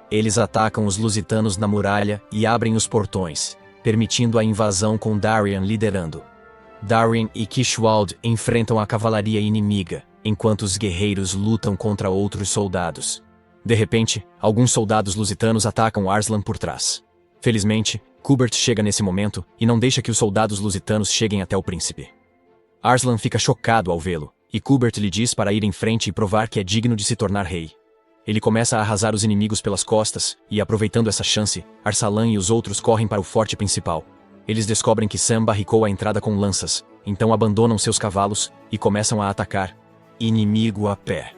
Speaker 1: Eles atacam os lusitanos na muralha e abrem os portões, permitindo a invasão com Darien liderando. Darien e Kishwald enfrentam a cavalaria inimiga, enquanto os guerreiros lutam contra outros soldados. De repente, alguns soldados lusitanos atacam Arslan por trás. Felizmente, Qubert chega nesse momento e não deixa que os soldados lusitanos cheguem até o príncipe. Arslan fica chocado ao vê-lo, e Qubert lhe diz para ir em frente e provar que é digno de se tornar rei. Ele começa a arrasar os inimigos pelas costas, e aproveitando essa chance, Arsalan e os outros correm para o forte principal. Eles descobrem que Sam barricou a entrada com lanças, então abandonam seus cavalos e começam a atacar. Inimigo a pé.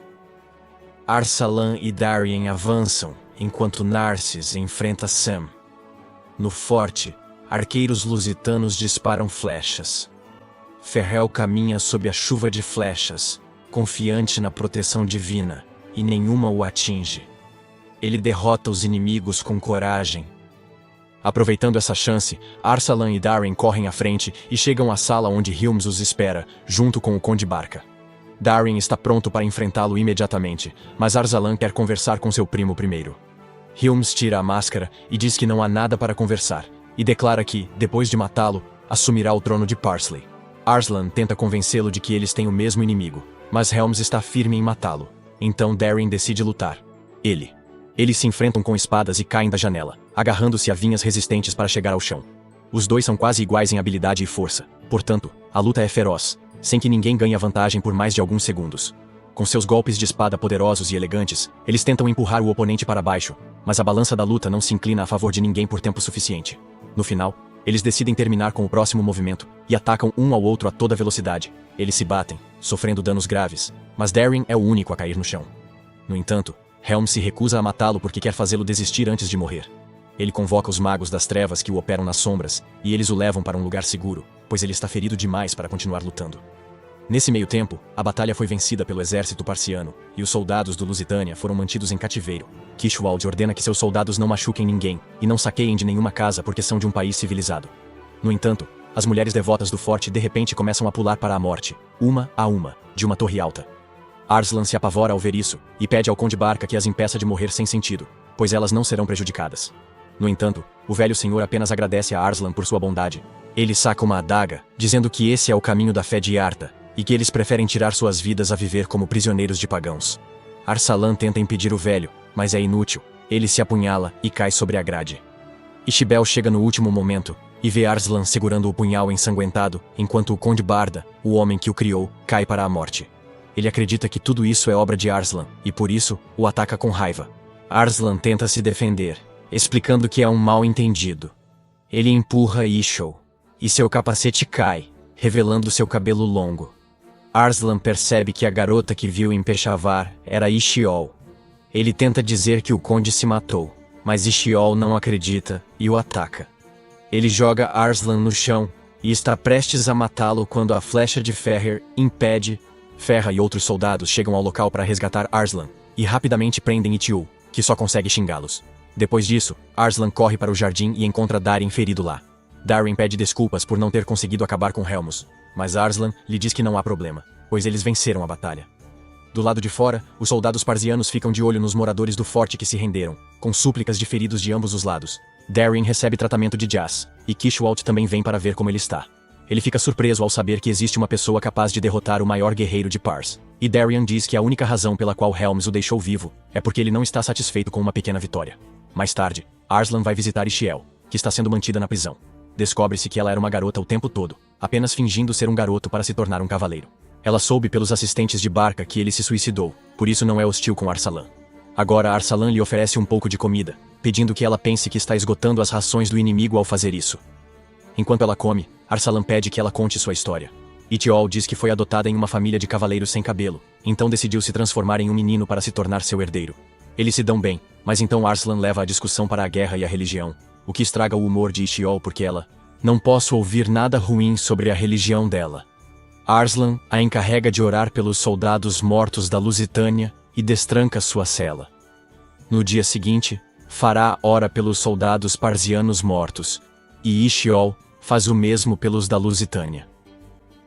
Speaker 1: Arsalan e Darien avançam, enquanto Narcis enfrenta Sam. No forte, arqueiros lusitanos disparam flechas. Ferrel caminha sob a chuva de flechas, confiante na proteção divina, e nenhuma o atinge. Ele derrota os inimigos com coragem. Aproveitando essa chance, Arsalan e Darien correm à frente e chegam à sala onde Hilms os espera, junto com o Conde Barca. Darien está pronto para enfrentá-lo imediatamente, mas Arsalan quer conversar com seu primo primeiro. Hilms tira a máscara e diz que não há nada para conversar, e declara que, depois de matá-lo, assumirá o trono de Parsley. Arslan tenta convencê-lo de que eles têm o mesmo inimigo, mas Helms está firme em matá-lo. Então Darien decide lutar. Eles se enfrentam com espadas e caem da janela, agarrando-se a vinhas resistentes para chegar ao chão. Os dois são quase iguais em habilidade e força, portanto, a luta é feroz, sem que ninguém ganhe a vantagem por mais de alguns segundos. Com seus golpes de espada poderosos e elegantes, eles tentam empurrar o oponente para baixo, mas a balança da luta não se inclina a favor de ninguém por tempo suficiente. No final, eles decidem terminar com o próximo movimento e atacam um ao outro a toda velocidade. Eles se batem, sofrendo danos graves, mas Darien é o único a cair no chão. No entanto, Helm se recusa a matá-lo porque quer fazê-lo desistir antes de morrer. Ele convoca os magos das trevas que o operam nas sombras, e eles o levam para um lugar seguro, pois ele está ferido demais para continuar lutando. Nesse meio tempo, a batalha foi vencida pelo exército parciano, e os soldados do Lusitânia foram mantidos em cativeiro. Kishwald ordena que seus soldados não machuquem ninguém, e não saqueiem de nenhuma casa porque são de um país civilizado. No entanto, as mulheres devotas do forte de repente começam a pular para a morte, uma a uma, de uma torre alta. Arslan se apavora ao ver isso, e pede ao Conde Barca que as impeça de morrer sem sentido, pois elas não serão prejudicadas. No entanto, o velho senhor apenas agradece a Arslan por sua bondade. Ele saca uma adaga, dizendo que esse é o caminho da fé de Arta, e que eles preferem tirar suas vidas a viver como prisioneiros de pagãos. Arsalan tenta impedir o velho, mas é inútil. Ele se apunhala e cai sobre a grade. Ishbel chega no último momento, e vê Arslan segurando o punhal ensanguentado, enquanto o Conde Barda, o homem que o criou, cai para a morte. Ele acredita que tudo isso é obra de Arslan, e por isso, o ataca com raiva. Arslan tenta se defender, explicando que é um mal-entendido. Ele empurra Ishol, e seu capacete cai, revelando seu cabelo longo. Arslan percebe que a garota que viu em Peshawar era Ishiol. Ele tenta dizer que o conde se matou, mas Ishiol não acredita e o ataca. Ele joga Arslan no chão, e está prestes a matá-lo quando a flecha de Ferrer impede. Ferra e outros soldados chegam ao local para resgatar Arslan, e rapidamente prendem Itiul, que só consegue xingá-los. Depois disso, Arslan corre para o jardim e encontra Darien ferido lá. Darien pede desculpas por não ter conseguido acabar com Helmus, mas Arslan lhe diz que não há problema, pois eles venceram a batalha. Do lado de fora, os soldados parsianos ficam de olho nos moradores do forte que se renderam, com súplicas de feridos de ambos os lados. Darien recebe tratamento de Jas, e Kishwalt também vem para ver como ele está. Ele fica surpreso ao saber que existe uma pessoa capaz de derrotar o maior guerreiro de Pars. E Darien diz que a única razão pela qual Helms o deixou vivo é porque ele não está satisfeito com uma pequena vitória. Mais tarde, Arslan vai visitar Ishiel, que está sendo mantida na prisão. Descobre-se que ela era uma garota o tempo todo, apenas fingindo ser um garoto para se tornar um cavaleiro. Ela soube pelos assistentes de Barca que ele se suicidou, por isso não é hostil com Arsalan. Agora Arsalan lhe oferece um pouco de comida, pedindo que ela pense que está esgotando as rações do inimigo ao fazer isso. Enquanto ela come, Arsalan pede que ela conte sua história. Itiol diz que foi adotada em uma família de cavaleiros sem cabelo, então decidiu se transformar em um menino para se tornar seu herdeiro. Eles se dão bem, mas então Arslan leva a discussão para a guerra e a religião, o que estraga o humor de Itiol porque ela não posso ouvir nada ruim sobre a religião dela. Arslan a encarrega de orar pelos soldados mortos da Lusitânia e destranca sua cela. No dia seguinte, Farah ora pelos soldados parsianos mortos, e Ishiol faz o mesmo pelos da Lusitânia.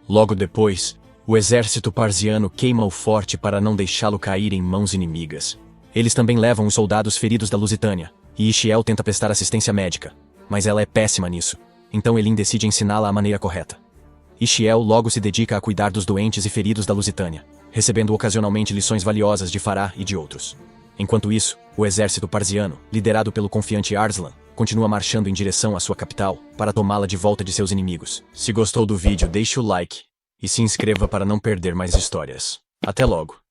Speaker 1: Logo depois, o exército parsiano queima o forte para não deixá-lo cair em mãos inimigas. Eles também levam os soldados feridos da Lusitânia, e Ishiel tenta prestar assistência médica, mas ela é péssima nisso, então Elin decide ensiná-la a maneira correta. Ishiel logo se dedica a cuidar dos doentes e feridos da Lusitânia, recebendo ocasionalmente lições valiosas de Farah e de outros. Enquanto isso, o exército parsiano, liderado pelo confiante Arslan, continua marchando em direção à sua capital para tomá-la de volta de seus inimigos. Se gostou do vídeo, deixe o like e se inscreva para não perder mais histórias. Até logo!